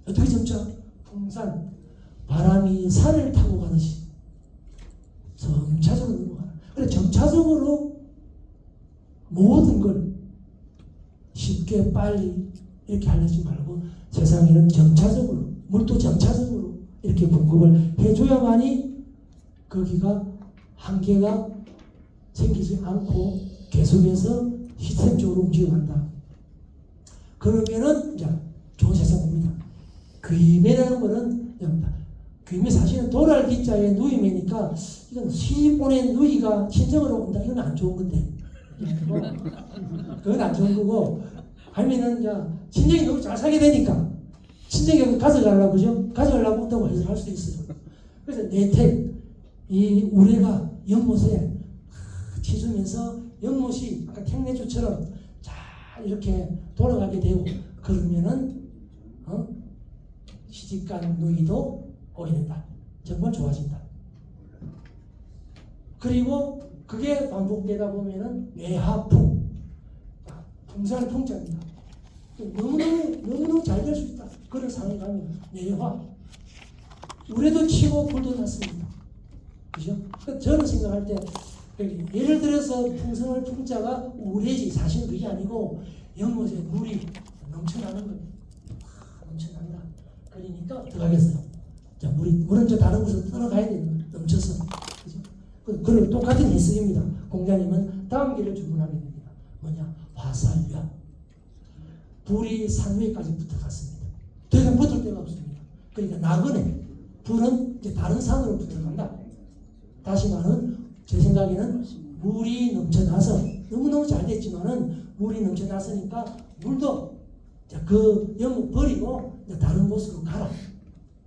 어떻게 점차? 풍산. 바람이 산을 타고 가듯이 점차적으로 넘어가는. 그래 점차적으로 모든 걸 쉽게 빨리 이렇게 하려지 말고 세상에는 점차적으로 물도 점차적으로 이렇게 공급을 해줘야만이 거기가 한계가 생기지 않고 계속해서 시스템적으로 움직여간다. 그러면은 이제 좋은 세상입니다. 귀매라는 거는 귀매 사실은 도랄 기자에 누이매니까 이건 시본의 누이가 친정으로 온다. 이건 안 좋은 건데. 그건 안 좋은 거고 아니면은 이제 친정이 너무 잘 살게 되니까 친정이 가져가려고 그죠? 가져가려고 온다고 해석할 수도 있어요. 그래서 내택 이 우레가 연못에 치주면서 연못이 아까 택내주처럼 잘 이렇게 돌아가게 되고 그러면은 시집간 누이도 오게 된다. 정말 좋아진다. 그리고 그게 반복되다 보면은 내하풍, 풍산의 풍자입니다. 너무너무 잘 될 수 있다. 그런 상황이 가면 내화. 우레도 치고 불도 났습니다. 그죠? 저는 생각할 때 예를 들어서 풍성을 풍자가 우레지 사실은 그게 아니고 연못에 물이 넘쳐나는 거예요. 넘쳐난다. 그러니까 어떡하겠어요? 자, 물은 저 다른 곳으로 떠나가야 되는 거예요. 넘쳐서. 그죠? 그리고 똑같은 해석입니다. 공자님은 다음 길을 주문하게 됩니다. 뭐냐? 화살야. 불이 산 위까지 붙어갔습니다. 더 이상 붙을 데가 없습니다. 그러니까 나그네 불은 이제 다른 산으로 들어간다. 다시 말은 제 생각에는 물이 넘쳐나서 너무너무 잘 됐지만은 물이 넘쳐났으니까 물도 그 영을 버리고 이제 다른 곳으로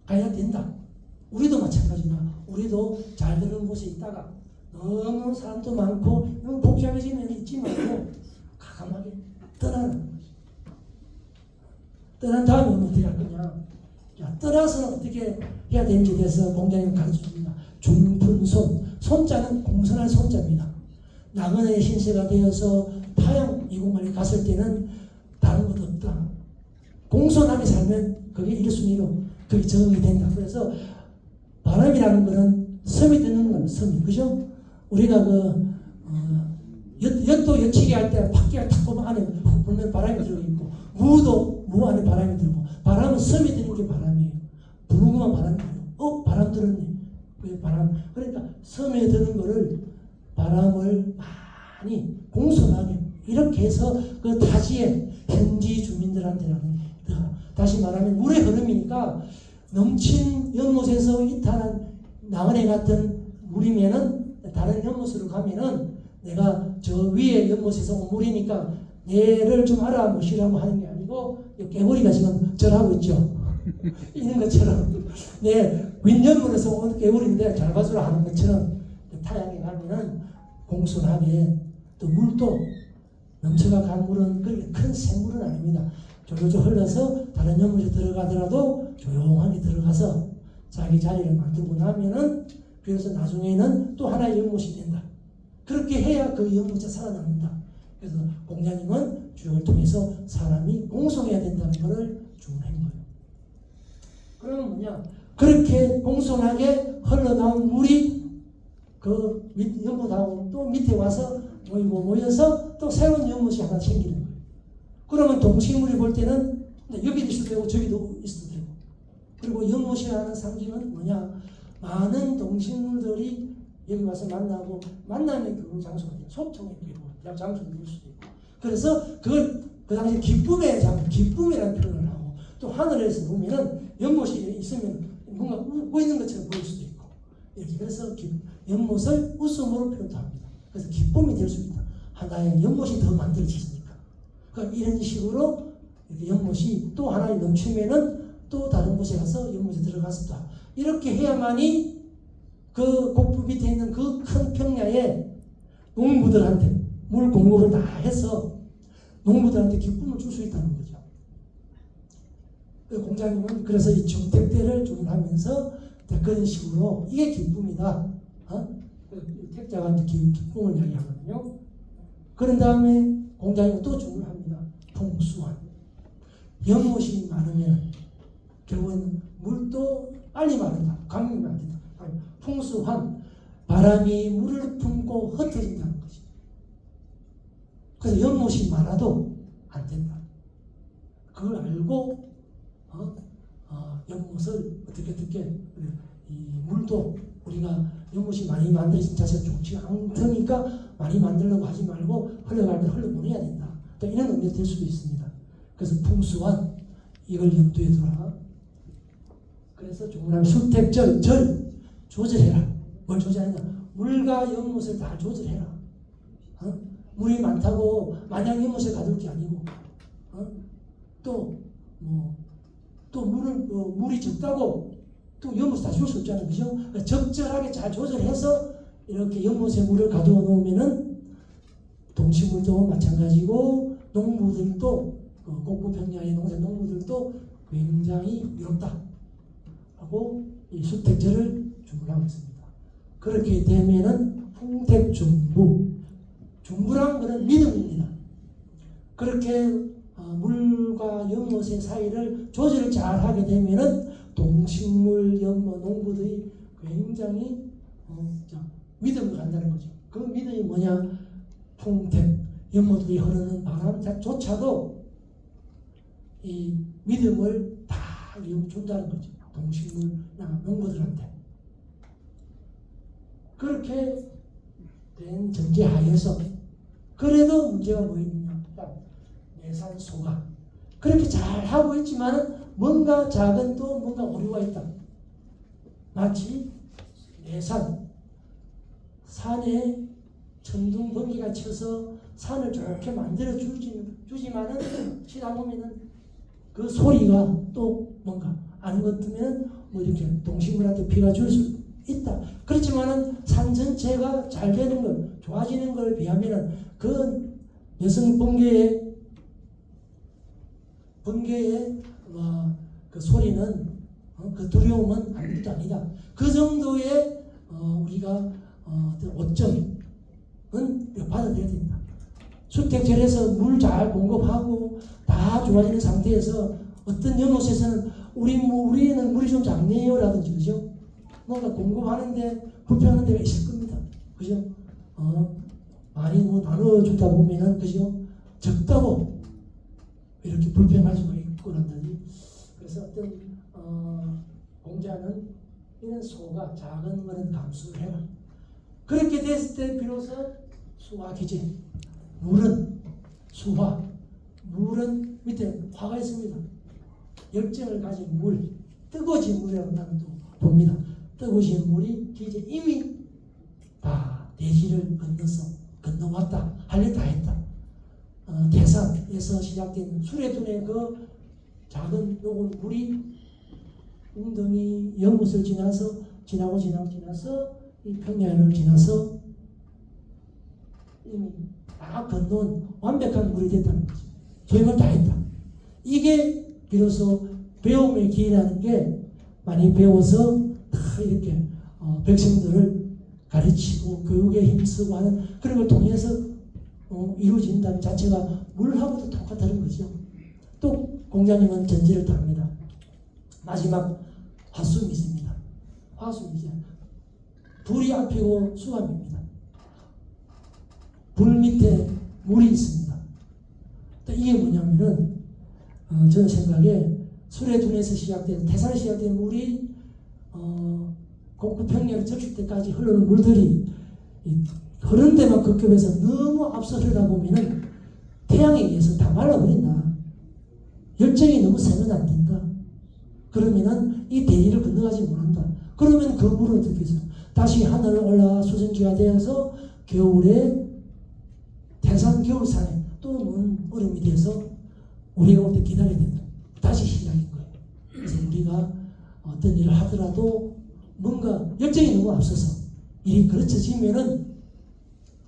가야 된다. 우리도 마찬가지다. 우리도 잘 되는 곳에 있다가 너무 사람도 많고 너무 복잡해지면 있지 말고 가감하게 떠나는 거지. 떠난 다음에 어떻게 할 거냐. 자, 떠나서는 어떻게 해야 되는지에 대해서 공자님 가르쳐줍니다. 중푼손, 손자는 공손한 손자입니다. 나그네 신세가 되어서 타양 이곳만에 갔을 때는 다른 것 없다. 공손하게 살면 그게 1순위로 그게 적응이 된다. 그래서 바람이라는 거는 섬이 드는 건 섬이, 그죠? 우리가 엿도 엿치기 할 때 바퀴가 탁 보면 안에 훅 불면 바람이 들어있고, 무 안에 바람이 들고, 바람은 섬이 드는 게 바람이에요. 부는 것만 바람이에요. 바람 들었네. 왜 바람? 그러니까 섬에 드는 거를 바람을 많이 공손하게 이렇게 해서 그 타지에 현지 주민들한테는 다시 말하면 물의 흐름이니까 넘친 연못에서 이탈한 나은해 같은 물이면은 다른 연못으로 가면은 내가 저 위에 연못에서 온 물이니까 얘를 좀 알아보시라고 하는 게 아니고 개구리가 지금 절하고 있죠. 있는 것처럼 내 윗연못에서 온 개구리인데 잘 봐주라 하는 것처럼 타양에 가면은 공손하게 또 물도 넘쳐가 간 물은 그렇게 큰 생물은 아닙니다. 졸졸 흘러서 다른 연못에 들어가더라도 조용하게 들어가서 자기 자리를 만들고 나면은 그래서 나중에는 또 하나의 연못이 된다. 그렇게 해야 그 연못이 살아납니다. 그래서 공자님은 주역을 통해서 사람이 공손해야 된다는 것을 주문한 거예요. 그러면 뭐냐? 그렇게 공손하게 흘러나온 물이 그 연못하고 또 밑에 와서 모여서 또 새로운 연못이 하나 생기는 거예요. 그러면 동식물이 볼 때는 여기도 있어도 되고 저기도 있어도 되고, 그리고 연못이라는 상징은 뭐냐? 많은 동식물들이 여기 와서 만나고 만남의 교류 장소가 돼요. 소통의 교류 장소가 될 수도 있고, 그래서 그걸 그 당시 기쁨이라는 표현을 하고, 또 하늘에서 보면은 연못이 있으면 뭔가 웃고 있는 것처럼 보일 수도 있고, 이렇게 그래서 연못을 웃음으로 표현도 합니다. 그래서 기쁨이 될 수 있다. 하나의 연못이 더 만들어지니까. 그러니까 이런 식으로 이렇게 연못이 또 하나의 넘치면은 또 다른 곳에 가서 연못에 들어가서 또 이렇게 해야만이 그 곡부 밑에 있는 그 큰 평야에 농부들한테 물 공급을 다 해서 농부들한테 기쁨을 줄 수 있다는 거죠. 공자님은 그래서 이 중택대를 주문하면서 그런 식으로 이게 기쁨이다. 택자가 기쁨을 이야기하거든요. 그런 다음에 공자님은 또 주문합니다. 풍수한. 연못이 많으면 결국은 물도 빨리 마른다. 강물이 안 된다. 풍수한. 바람이 물을 품고 흩어진다는 것이. 그래서 연못이 많아도 안 된다. 그걸 알고 연못을 어떻게 이 물도 우리가 연못이 많이 만들어진 자체가 좋지 않으니까 많이 만들려고 하지 말고 흘러갈 때 흘러보내야 된다. 또 이런 의미가 될 수도 있습니다. 그래서 풍수한 이걸 염두에 두라. 그래서 조문하면 수택절 조절해라. 뭘 조절하냐? 물과 연못을 다 조절해라. 물이 많다고 마냥 연못에 가둘 게 아니고, 또 물이 적다고 또 연못에 다 줄 수 없잖아요. 그죠? 그러니까 적절하게 잘 조절해서 이렇게 연못에 물을 가두어 놓으면은 동식물도 마찬가지고 농부들도 곡부 평야의 농사 농부들도 굉장히 위롭다 하고 이 수택절을 주문하고 있습니다. 그렇게 되면은 풍택중부, 중부란 것은 믿음입니다. 그렇게 물과 연못의 사이를 조절을 잘 하게 되면은 동식물, 연못, 농부들이 굉장히 믿음을 갖는다는 거죠. 그 믿음이 뭐냐? 풍택, 연못들이 흐르는 바람조차도 이 믿음을 다 준다는 거죠. 동식물이나 농부들한테. 그렇게 된 전제하에서 그래도 문제가 뭐 있느냐? 내산소가 그렇게 잘 하고 있지만은 뭔가 작은 또 뭔가 오류가 있다. 마치 내산, 산에 천둥 번개가 쳐서 산을 좋게 만들어 주지만은 치다 보면은 그 소리가 또 뭔가 아는 것 같으면 뭐 이렇게 동식물한테 피가 줄 수 있다. 그렇지만은 산 전체가 잘 되는 걸, 좋아지는 걸 비하면은 그 여성 번개의 그 소리는 그 두려움은 아무것도 아니다. 그 정도의 우리가 어떤 오점은 받아들여야 된다. 수택절에서 물 잘 공급하고 다 좋아지는 상태에서 어떤 연못에서는 우리는 물이 좀 작네요라든지 그죠? 뭔가 공급하는데 불편한 데가 있을 겁니다. 그죠? 많이 뭐 나눠주다 보면은 그죠? 적다고 이렇게 불편할 수가 있고 그런다니. 그래서 어떤 공자는 이런 소가 작은 거는 감수를 해라. 그렇게 됐을 때 비로소 수화 기제, 물은 수화, 물은 밑에 화가 있습니다. 열정을 가진 물, 뜨거워진 물이라고 나는 또 봅니다. 뜨거워진 물이 기제 이미 다 대지를 건너왔다. 할 일 다 했다. 태산에서 시작된 수레둔의 그 작은 요건 물이 웅덩이 연못을 지나서 이 평야를 지나서 이미 다 건너온 완벽한 물이 됐다는 거죠. 소임을 다 했다. 이게 비로소 배움의 길이라는 게 많이 배워서 다 이렇게 백성들을 가르치고 교육에 힘쓰고 하는 그런 걸 통해서 이루어진다는 자체가 물하고도 똑같다는 거죠. 또 공자님은 전제를 답니다. 마지막 화수미입니다. 화수미죠. 불이 앞이고 수암입니다. 불 밑에 물이 있습니다. 또 이게 뭐냐면은 저는 생각에 수레둔에서 시작된 태산에서 시작된 물이 곡구평야를 적실 때까지 흐르는 물들이 흐르는 데만 급급해서 너무 앞서 흐르다 보면은 태양에 의해서 다 말라버린다. 열정이 너무 세면 안 된다. 그러면은 이 대리를 건너가지 못한다. 그러면 그 물은 어떻게 해서 다시 하늘을 올라가 수증기가 되어서 겨울에 태산 겨울산에 또 얼음이 돼서 우리가 올 때 기다려야 된다. 다시 시작인 거예요. 그래서 우리가 어떤 일을 하더라도 뭔가 열정이 너무 앞서서 일이 그르쳐지면은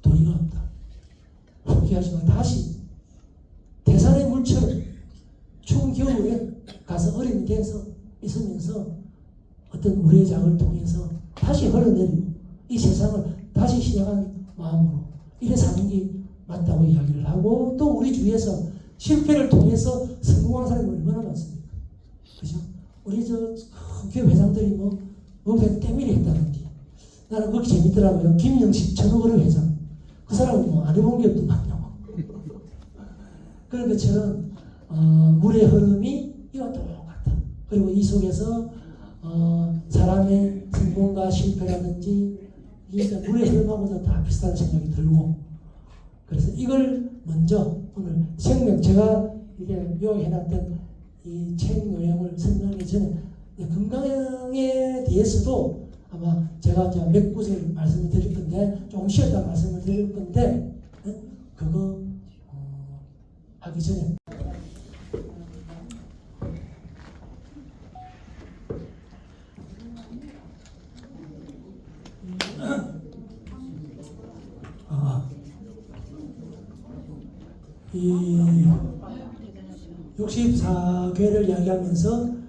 도리가 없다. 포기하지만 다시 태산의 물처럼 추운 겨울에 가서 얼음이 돼서 있으면서 어떤 우리의 작을 통해서 다시 흘러내리고 이 세상을 다시 시작한 마음으로 이래 사는 게 맞다고 이야기를 하고 또 우리 주위에서 실패를 통해서 성공한 사람이 얼마나 많습니까? 그죠? 우리 교회 회장들이 그냥 때밀이 했다든지 나는 그게 재밌더라고요. 김영식 전호그룹 회장 그 사람은 안 해본 게 없더만요. 그런 것처럼 물의 흐름이 이와 똑같다. 그리고 이 속에서 사람의 성공과 실패라든지 이게 물의 흐름하고도 다 비슷한 생각이 들고 그래서 이걸 먼저 오늘 생명 제가 이게 요약해놨던 이 책 내용을 설명하기 전에 건강에 대해서도 아마 제가 이제 몇 구절 말씀을 드릴 건데 조금 쉬었다 말씀을 드릴 건데 그거 하기 전에 이 64개를 이야기하면서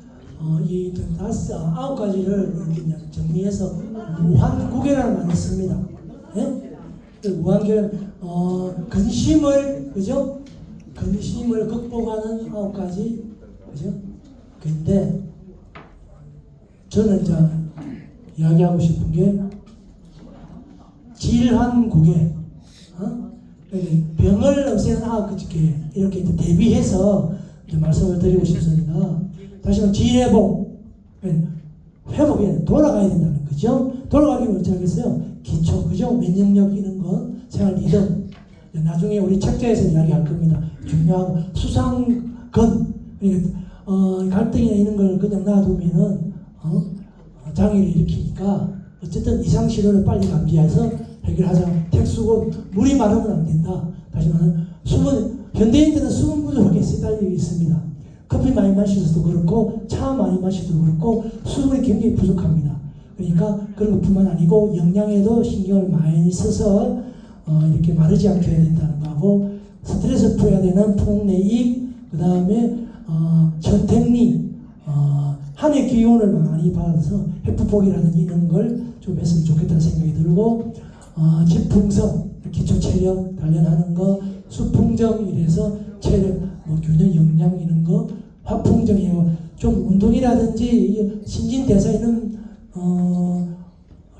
이 9가지를 이렇게 정리해서 무한구계라는 말을 씁니다. 예? 무한계는 근심을 그죠? 근심을 극복하는 9가지 그죠? 근데 저는 이제 이야기하고 싶은 게 질환구계 병을 없애는 9가지 이렇게 대비해서 말씀을 드리고 싶습니다. 다시 한번 지혜복 회복에 돌아가야 된다는 거죠. 돌아가기는 어찌 하겠어요? 기초 그죠? 면역력 이런 거 생활 리듬 나중에 우리 책자에서 이야기할 겁니다. 중요한 수상근 갈등이나 이런 걸 그냥 놔두면은 장애를 일으키니까 어쨌든 이상 신호를 빨리 감지해서 해결하자. 택수고 물이 마르면 안 된다. 다시 말하면 현대인들은 수분 부족에 시달리고 있습니다. 커피 많이 마셔서도 그렇고 차 많이 마셔도 그렇고 수분이 굉장히 부족합니다. 그러니까 그런 것뿐만 아니고 영양에도 신경을 많이 써서 이렇게 마르지 않게 해야 된다는 거하고 스트레스 풀어야 되는 풍내익, 그 다음에 전택리, 한의 기운을 많이 받아서 해프폭이라든지 이런 걸 좀 했으면 좋겠다는 생각이 들고 집풍성, 기초 체력 단련하는 거, 수풍정 이래서 체력, 균형 영양 이런 거, 화풍정이고 좀 운동이라든지 신진대사 이런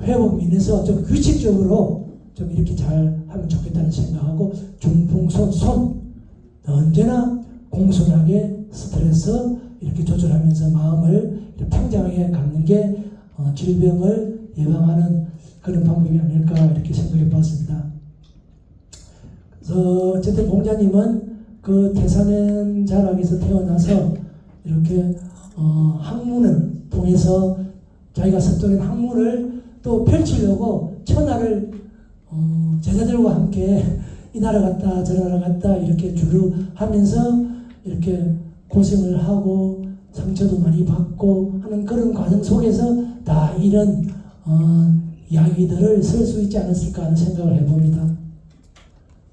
회복 면에서 좀 규칙적으로 좀 이렇게 잘 하면 좋겠다는 생각하고 중풍손 언제나 공손하게 스트레스 이렇게 조절하면서 마음을 이렇게 평정하게 갖는 게 질병을 예방하는 그런 방법이 아닐까 이렇게 생각해 봤습니다. 그래서 어쨌든 공자님은 그 태산의 자락에서 태어나서 이렇게 학문을 통해서 자기가 섭득한 학문을 또 펼치려고 천하를 제자들과 함께 이 나라 갔다 저 나라 갔다 이렇게 주로 하면서 이렇게 고생을 하고 상처도 많이 받고 하는 그런 과정 속에서 다 이런 이야기들을 쓸 수 있지 않았을까 하는 생각을 해봅니다.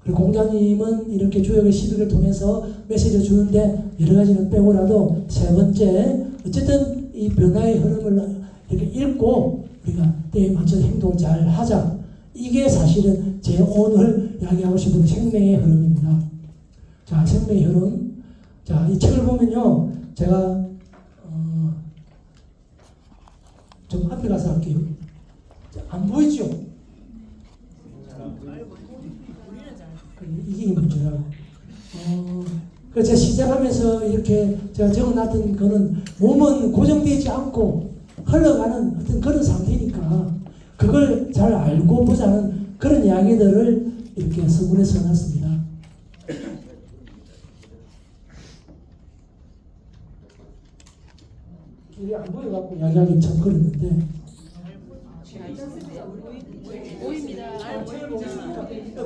그리고 공자님은 이렇게 주역의 시비를 통해서 메시지를 주는데 여러 가지는 빼고라도 세 번째 어쨌든 이 변화의 흐름을 이렇게 읽고 우리가 때에 맞춰서 행동을 잘 하자. 이게 사실은 제 오늘 이야기하고 싶은 생명의 흐름입니다. 자, 생명의 흐름. 자, 이 책을 보면요. 제가 좀 앞에 가서 할게요. 자, 안 보이죠? 이게 문제라고. 그래서 제가 시작하면서 이렇게 제가 적어놨던 거는 몸은 고정되지 않고 흘러가는 어떤 그런 상태니까 그걸 잘 알고 보자는 그런 이야기들을 이렇게 서문에 써놨습니다. 이게 안 보여갖고 이야기하기 참 그랬는데 보입니다.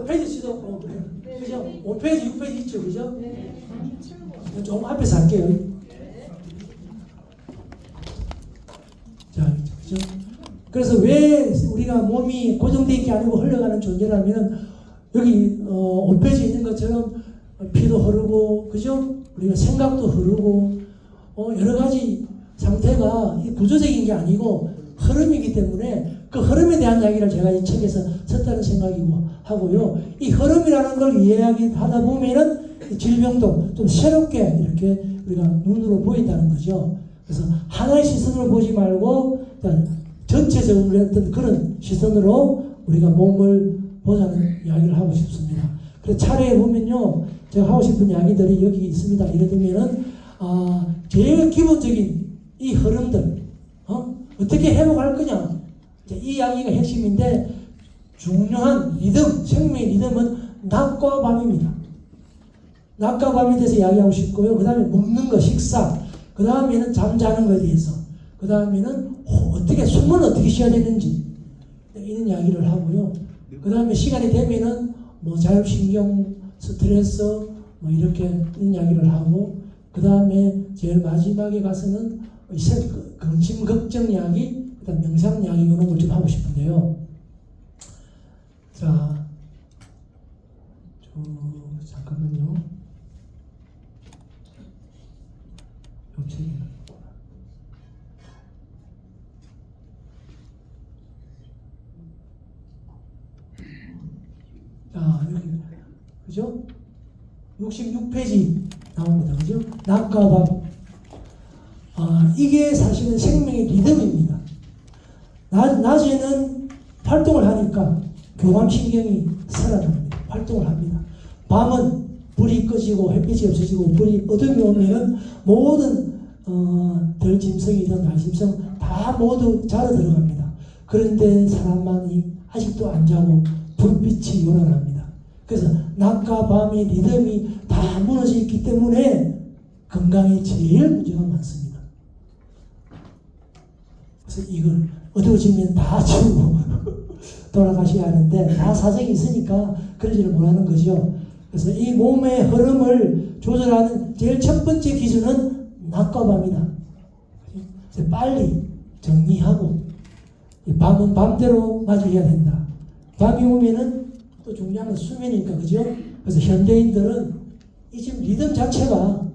페이지 수도 그죠? 5페이지, 6페이지 있죠, 그죠? 좀 앞에서 할게요. 자, 그죠? 그래서 왜 우리가 몸이 고정되어 있게 아니고 흘러가는 존재라면 여기 5페이지 있는 것처럼 피도 흐르고, 그죠? 우리가 생각도 흐르고, 여러 가지 상태가 구조적인 게 아니고 흐름이기 때문에 그 흐름에 대한 이야기를 제가 이 책에서 썼다는 생각이고 하고요. 이 흐름이라는 걸 이야기하다 보면은 질병도 좀 새롭게 이렇게 우리가 눈으로 보인다는 거죠. 그래서 하나의 시선으로 보지 말고 전체적으로 어떤 그런 시선으로 우리가 몸을 보자는 이야기를 하고 싶습니다. 그래서 차례에 보면요. 제가 하고 싶은 이야기들이 여기 있습니다. 예를 들면은 제일 기본적인 이 흐름들 어떻게 회복할 거냐 이 이야기가 핵심인데 중요한 리듬, 생명의 리듬은 낮과 밤입니다. 낮과 밤에 대해서 이야기하고 싶고요. 그 다음에 먹는 거, 식사, 그 다음에는 잠자는 것에 대해서, 그 다음에는 어떻게 숨을 어떻게 쉬어야 되는지 이런 이야기를 하고요. 그 다음에 시간이 되면은 뭐 자율신경, 스트레스 뭐 이렇게 이런 이야기를 하고, 그 다음에 제일 마지막에 가서는 근심 걱정 이야기, 그다음 명상 이야기 이런 걸 좀 하고 싶은데요. 자, 잠깐만요. 자, 여기 그죠? 66페이지 나옵니다. 그죠? 낮과 밤. 이게 사실은 생명의 리듬입니다. 낮에는 활동을 하니까 교감신경이 살아납니다. 활동을 합니다. 밤은 불이 꺼지고 햇빛이 없어지고 불이 어둠이 오면은 모든 덜짐승이든 날짐승 다 모두 자러 들어갑니다. 그런데 사람만이 아직도 안 자고 불빛이 요란합니다. 그래서 낮과 밤의 리듬이 다 무너져 있기 때문에 건강에 제일 문제가 많습니다. 그래서 이걸 어두워지면 다 치우고 돌아가셔야 하는데 다 사정이 있으니까 그러지를 못하는 거죠. 그래서 이 몸의 흐름을 조절하는 제일 첫 번째 기준은 낮과 밤이다. 빨리 정리하고 밤은 밤대로 맞이해야 된다. 밤이 오면은 또 중요한 건 수면이니까 그죠? 그래서 현대인들은 이 지금 리듬 자체가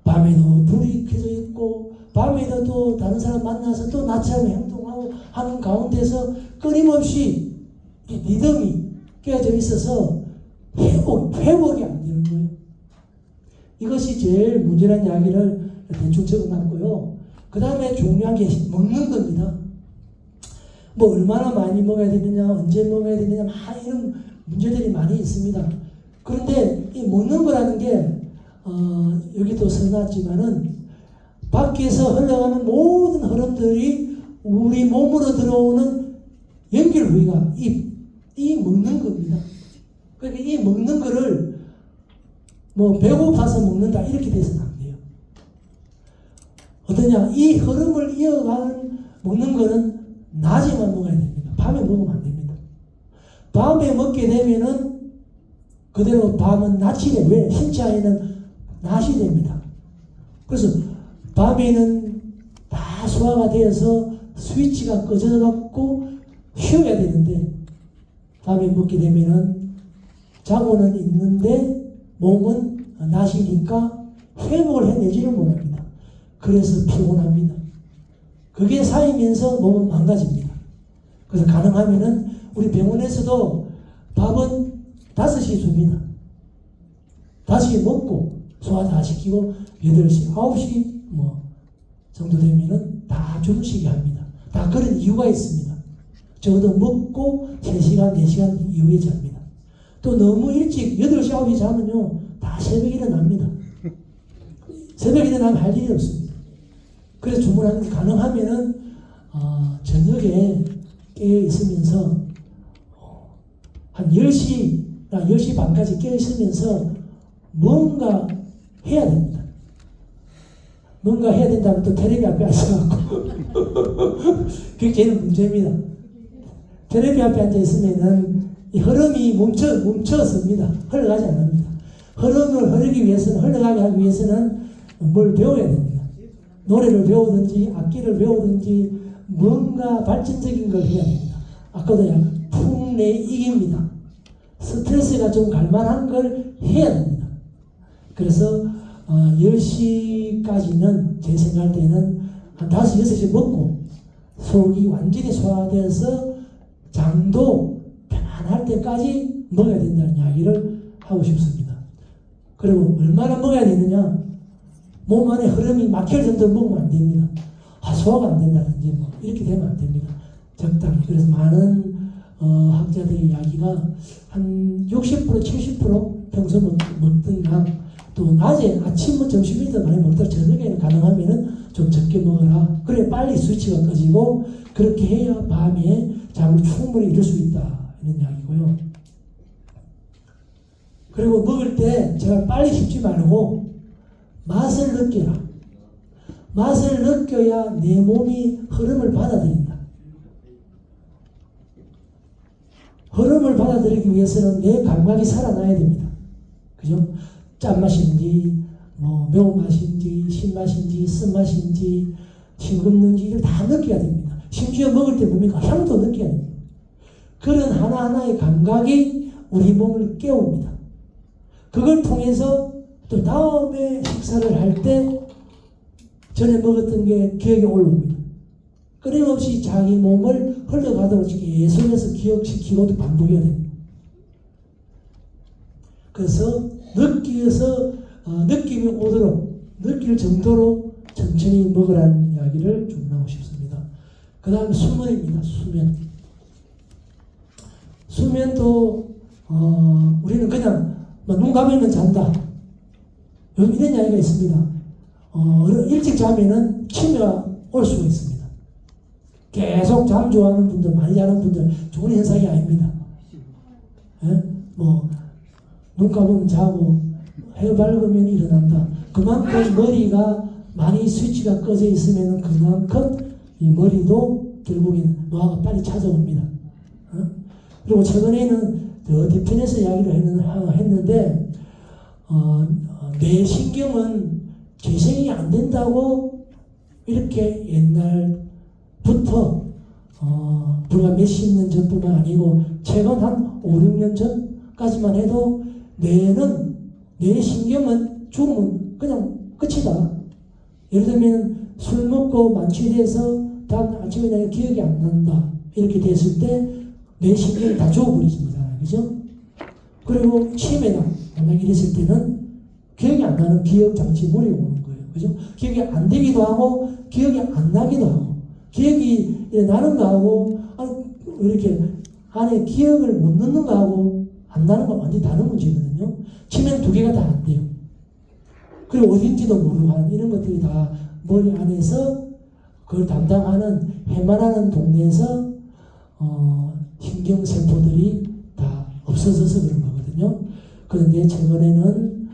밤에도 불이 켜져 있고 밤에도 또 다른 사람 만나서 또 낮처럼 행동하고 하는 가운데서 끊임없이 이 리듬이 깨어져 있어서 회복이 안 되는 거예요. 이것이 제일 문제라는 이야기를 대충 적어놨고요. 그 다음에 중요한 게 먹는 겁니다. 뭐 얼마나 많이 먹어야 되느냐, 언제 먹어야 되느냐, 이런 문제들이 많이 있습니다. 그런데 이 먹는 거라는 게 여기도 써놨지만은 밖에서 흘러가는 모든 흐름들이 우리 몸으로 들어오는 연결부위가 이 먹는 겁니다. 그러니까 이 먹는 거를 뭐 배고파서 먹는다 이렇게 돼서는 안 돼요. 어떠냐? 이 흐름을 이어가는 먹는 거는 낮에만 먹어야 됩니다. 밤에 먹으면 안 됩니다. 밤에 먹게 되면은 그대로 밤은 낮이 돼. 왜? 신체 안에는 낮이 됩니다. 그래서 밤에는 다 소화가 되어서 스위치가 꺼져갖고 쉬어야 되는데 밤에 먹게 되면은 자고는 있는데 몸은 낮이니까 회복을 해내지를 못합니다. 그래서 피곤합니다. 그게 쌓이면서 몸은 망가집니다. 그래서 가능하면은 우리 병원에서도 밥은 5시에 줍니다. 5시에 먹고 소화 다 시키고 8시, 9시 뭐 정도 되면은 다 주무시게 합니다. 다 그런 이유가 있습니다. 적어도 먹고 3시간, 4시간 이후에 잡니다. 또 너무 일찍 8시, 9시 자면요 다 새벽에 일어납니다. 새벽에 일어나면 할 일이 없습니다. 그래서 주문하는 게 가능하면은 저녁에 깨어 있으면서 한 10시나 10시 반까지 깨어 있으면서 뭔가 해야 됩니다. 뭔가 해야 된다면 또 테레비 앞에 앉아갖고 그게 걔는 문제입니다. 테레비 앞에 앉아 있으면은 이 흐름이 멈췄습니다. 흘러가지 않습니다. 흐름을 흐르기 위해서는, 흘러가게 하기 위해서는 뭘 배워야 됩니다. 노래를 배우든지 악기를 배우든지 뭔가 발전적인 걸 해야 됩니다. 아까도 약간 풍내익입니다. 스트레스가 좀 갈만한 걸 해야 됩니다. 그래서 10시까지는 제 생각할 때는 한 5, 6시 먹고 속이 완전히 소화돼서 장도 편안할 때까지 먹어야 된다는 이야기를 하고 싶습니다. 그리고 얼마나 먹어야 되느냐? 몸 안에 흐름이 막힐 정도로 먹으면 안 됩니다. 소화가 안 된다든지 뭐 이렇게 되면 안 됩니다. 적당히. 그래서 많은 학자들의 이야기가 한 60%, 70% 평소 먹던 양, 또 낮에 아침, 점심이 더 많이 먹다가 저녁에는 가능하면은 좀 적게 먹어라. 그래 빨리 스위치가 꺼지고 그렇게 해야 밤에 잠을 충분히 이룰 수 있다. 이런 이야기고요. 그리고 먹을 때 제가 빨리 씹지 말고 맛을 느껴라. 맛을 느껴야 내 몸이 흐름을 받아들인다. 흐름을 받아들이기 위해서는 내 감각이 살아나야 됩니다. 그죠? 짠맛인지, 뭐 매운맛인지, 신맛인지, 쓴맛인지, 싱겁는지 이걸 다 느껴야 됩니다. 심지어 먹을 때 몸이 향도 느껴야 됩니다. 그런 하나하나의 감각이 우리 몸을 깨웁니다. 그걸 통해서 또 다음에 식사를 할 때 전에 먹었던 게 기억에 올라옵니다. 끊임없이 자기 몸을 흘러가도록 계속해서 기억시키고도 반복해야 됩니다. 그래서 느낌이 오도록 느낄 정도로 천천히 먹으라는 이야기를 좀 하고 싶습니다. 그 다음에 수면입니다. 수면도 우리는 그냥 눈 감으면 잔다. 이런 이야기가 있습니다. 일찍 자면은 치매가 올 수가 있습니다. 계속 잠 좋아하는 분들, 많이 자는 분들 좋은 현상이 아닙니다. 예? 눈 감으면 자고 해 밝으면 일어난다. 그만큼 머리가 많이 스위치가 꺼져 있으면 그만큼 이 머리도 결국엔 노화가 빨리 찾아옵니다. 그리고 최근에는 더 뒤편에서 이야기를 했는데 뇌신경은 재생이 안 된다고 이렇게 옛날부터 불과 몇십 년 전뿐만 아니고 최근 한 5, 6년 전까지만 해도 뇌신경은 죽으면 그냥 끝이다. 예를 들면 술 먹고 만취돼서 다음 아침에 내가 기억이 안 난다. 이렇게 됐을 때 뇌신경이 다 죽어버리십니다. 그죠? 그리고 치매나 만약 이랬을 때는 기억이 안 나는 기억 장치 무리가 오는 거예요. 그죠? 기억이 안 되기도 하고 기억이 안 나기도 하고 기억이 나는 거하고 이렇게 안에 기억을 못 넣는 거하고 안 나는 건 완전히 다른 문제거든요. 치매는 두 개가 다 안 돼요. 그리고 어딘지도 모르고 하는 이런 것들이 다 머리 안에서 그걸 담당하는 해마라는 동네에서 신경세포들이 다 없어져서 그런 거거든요. 그런데 최근에는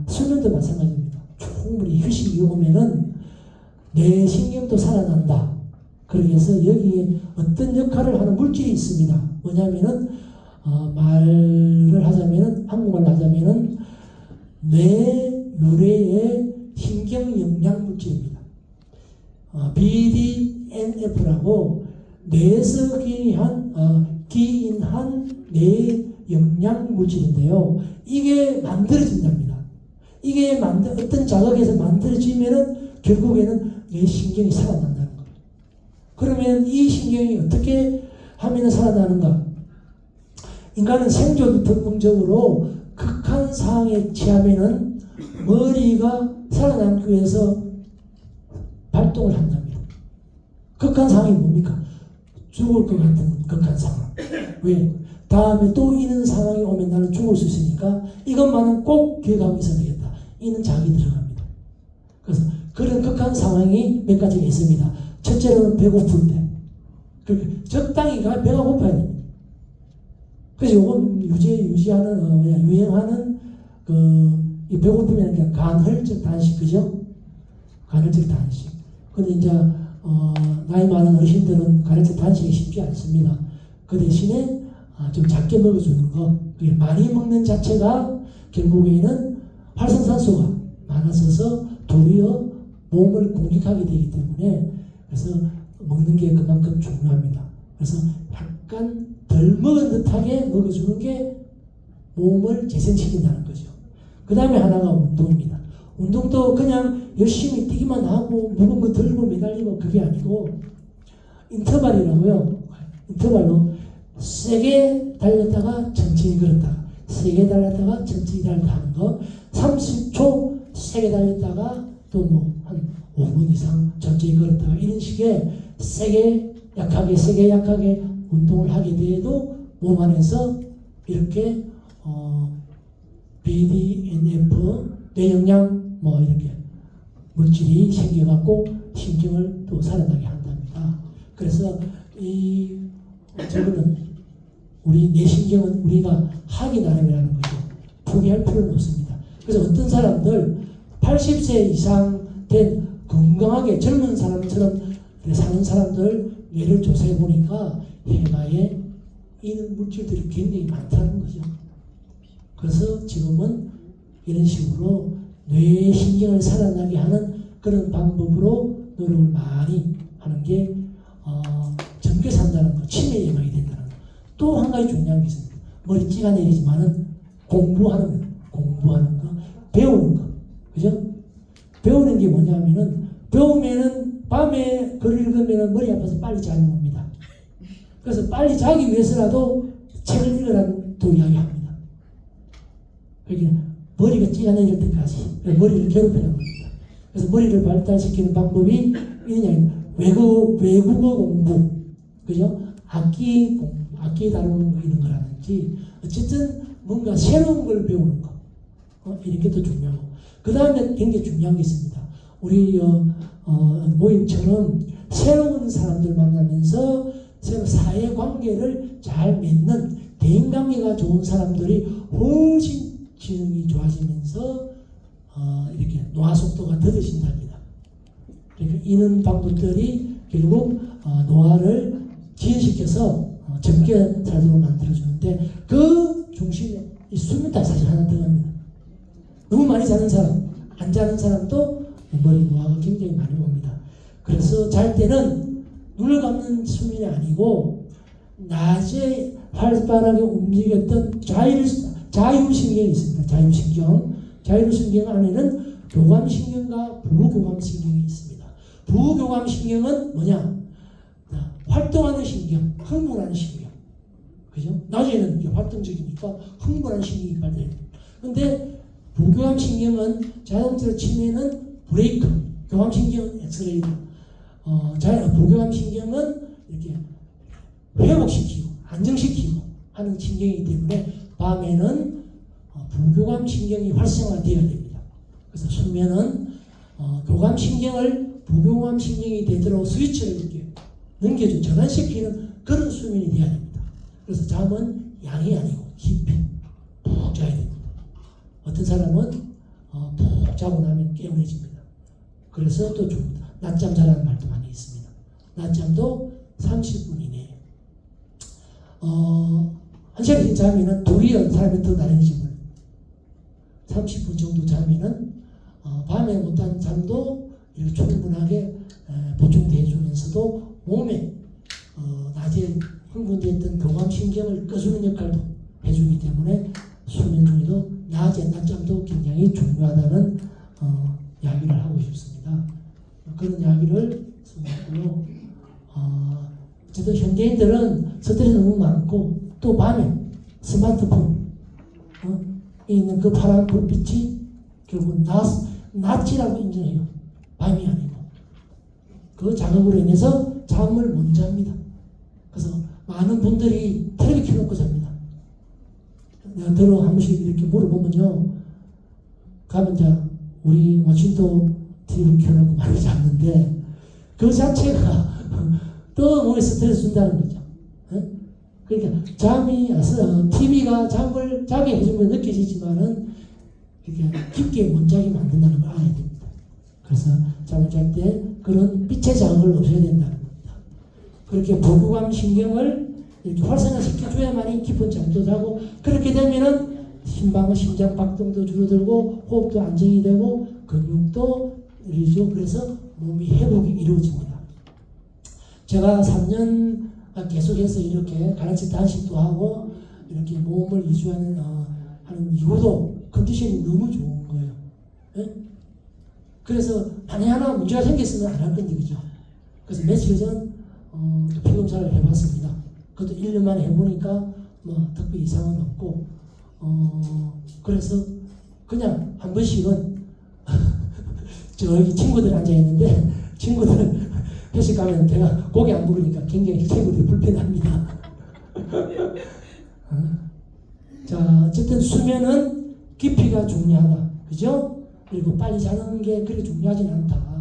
수면도 마찬가지입니다. 충분히 휴식이 오면은 내 신경도 살아난다. 그렇게 해서 여기에 어떤 역할을 하는 물질이 있습니다. 뭐냐면은 말을 하자면은 한국말로 하자면은 뇌 유래의 신경 영양 물질입니다. BDNF라고 뇌에서 기인한 뇌 영양 물질인데요. 이게 만들어진답니다. 이게 어떤 자극에서 만들어지면은 결국에는 뇌 신경이 살아난다는 거예요. 그러면 이 신경이 어떻게 하면 살아나는가? 인간은 생존 본능적으로 극한 상황에 취하면은 머리가 살아남기 위해서 발동을 한답니다. 극한 상황이 뭡니까? 죽을 것 같은 극한 상황. 왜? 다음에 또 이런 상황이 오면 나는 죽을 수 있으니까 이것만은 꼭 기억하고 있어야 되겠다. 이는 자기 들어갑니다. 그래서 그런 극한 상황이 몇 가지가 있습니다. 첫째로는 배고플 때. 적당히 배가 고파야 됩니다. 그래서 요건 유행하는 이 배고프면 그냥 간헐적 단식, 그죠? 간헐적 단식. 근데 이제 나이 많은 어르신들은 간헐적 단식이 쉽지 않습니다. 그 대신에 좀 작게 먹어주는 거. 그게 많이 먹는 자체가 결국에는 활성산소가 많아져서 도리어 몸을 공격하게 되기 때문에 그래서 먹는 게 그만큼 중요합니다. 그래서 약간 덜 먹은 듯하게 먹어주는 게 몸을 재생시킨다는 거죠. 그 다음에 하나가 운동입니다. 운동도 그냥 열심히 뛰기만 하고 무거운 거 들고 매달리고 그게 아니고 인터벌이라고요. 인터벌로 세게 달렸다가 천천히 걸었다가 세게 달렸다가 천천히 달렸다 하는 거 30초 세게 달렸다가 또 뭐 한 5분 이상 천천히 걸었다가 이런 식의 세게 약하게 세게 약하게 운동을 하게 돼도 몸 안에서 이렇게 BDNF 뇌영양 뭐 이렇게 물질이 생겨갖고 신경을 또 살아나게 한답니다. 그래서 저거는 우리 뇌신경은 우리가 하기 나름이라는 거죠. 포기할 필요는 없습니다. 그래서 어떤 사람들 80세 이상 된 건강하게 젊은 사람처럼 사는 사람들 뇌를 조사해 보니까 해마에 이런 물질들이 굉장히 많다는 거죠. 그래서 지금은 이런 식으로 뇌신경을 살아나게 하는 그런 방법으로 노력을 많이 하는 게 젊게 산다는 거, 치매 예방이 된다는 거. 또 한 가지 중요한 게 있습니다. 머리 찍어내리지만은 공부하는 거, 배우는 거, 그죠? 배우는 게 뭐냐면은 배우면은 밤에 글 읽으면은 머리 아파서 빨리 잠이 옵니다. 그래서 빨리 자기 위해서라도 책을 읽으라는 또 이야기합니다. 그러니까 머리가 찍어내릴 때까지 머리를 괴롭히는 겁니다. 그래서 머리를 발달시키는 방법이 외국어 공부, 그죠? 악기 다루는 거 이런 거라든지 어쨌든 뭔가 새로운 걸 배우는 거 이렇게 더 중요하고 그 다음에 굉장히 중요한 게 있습니다. 우리 모임처럼 새로운 사람들 만나면서 서로 사회관계를 잘 맺는 대인관계가 좋은 사람들이 훨씬 지능이 좋아지면서 이렇게 노화 속도가 더뎌진답니다. 그러니까 이런 방법들이 결국 노화를 지연시켜서 젊게 살도록 만들어주는데 그 중심에 이 수면도 사실 하나 들어갑니다. 너무 많이 자는 사람, 안 자는 사람도 머리 노화가 굉장히 많이 옵니다. 그래서 잘 때는 눈을 감는 수면이 아니고 낮에 활발하게 움직였던 자율신경이 있습니다. 자율신경 안에는 교감신경과 부교감신경이 있습니다. 부교감신경은 뭐냐? 활동하는 신경, 흥분하는 신경. 그죠? 낮에는 이게 활동적이니까 흥분하는 신경이 발달해요. 근데 부교감신경은 자동차로 치면은 브레이크, 교감신경은 엑셀레이터. 부교감신경은 이렇게 회복시키고 안정시키고 하는 신경이기 때문에 밤에는 부교감신경이 활성화되어야 됩니다. 그래서 수면은 교감신경을 부교감신경이 되도록 스위치를 이렇게 넘겨준 전환시키는 그런 수면이 되어야 됩니다. 그래서 잠은 양이 아니고 깊이 푹 자야 됩니다. 어떤 사람은 푹 자고 나면 깨어내집니다. 그래서 또 줍니다. 낮잠 자라는 말도 많이 있습니다. 낮잠도 30분 이내에. 한 시간 자면은 둘이 사람이 더 나뉘지 뭘. 30분 정도 자면은 밤에 못한 잠도 이렇게 충분하게 보충돼 주면서도 몸에 낮에 흥분됐던 교감신경을 꺼주는 역할도 해주기 때문에 수면 중에도 낮에 낮잠도 굉장히 중요하다는 이야기를 하고 싶습니다. 그런 이야기를 써봤고요. 어쨌든 현대인들은 스트레스 너무 많고 또 밤에 스마트폰 있는 그 파란 불빛이 결국 낮이라고 인정해요. 밤이 아니고. 그 작업으로 인해서 잠을 못 잡니다. 그래서 많은 분들이 텔레비 켜놓고 잡니다. 내가 들어 한 번씩 이렇게 물어보면요. 가면 이제 우리 워싱턴 TV 켜놓고 많이 잡는데 그 자체가 또 몸에 스트레스 준다는 거죠. 그러니까 잠이 와서 TV가 잠을 자게 해주면 느껴지지만은 이렇게 깊게 못 자게 만든다는 걸 알아야 됩니다. 그래서 잠을 잘 때 그런 빛의 자극을 없애야 된다는 겁니다. 그렇게 부교감 신경을 이렇게 활성화시켜줘야만이 깊은 잠도 자고 그렇게 되면은 심장 박동도 줄어들고 호흡도 안정이 되고 근육도 이루어지고 그래서 몸이 회복이 이루어집니다. 제가 3년 계속해서 이렇게 가라치 단식도 하고 이렇게 몸을 유지하는 하는 이유도 컨디션이 너무 좋은 거예요. 네? 그래서 만에 하나 문제가 생겼으면 안 할 건데 그죠? 그래서 며칠 전 피 검사를 해봤습니다. 그것도 1년 만에 해보니까 뭐 특별히 이상은 없고 그래서 그냥 한 번씩은 저기 친구들 앉아 있는데 친구들 회식 가면 제가 고개 안 부르니까 굉장히 친구들이 불편합니다. 자, 어쨌든 수면은 깊이가 중요하다. 그죠? 그리고 빨리 자는 게 그렇게 중요하진 않다.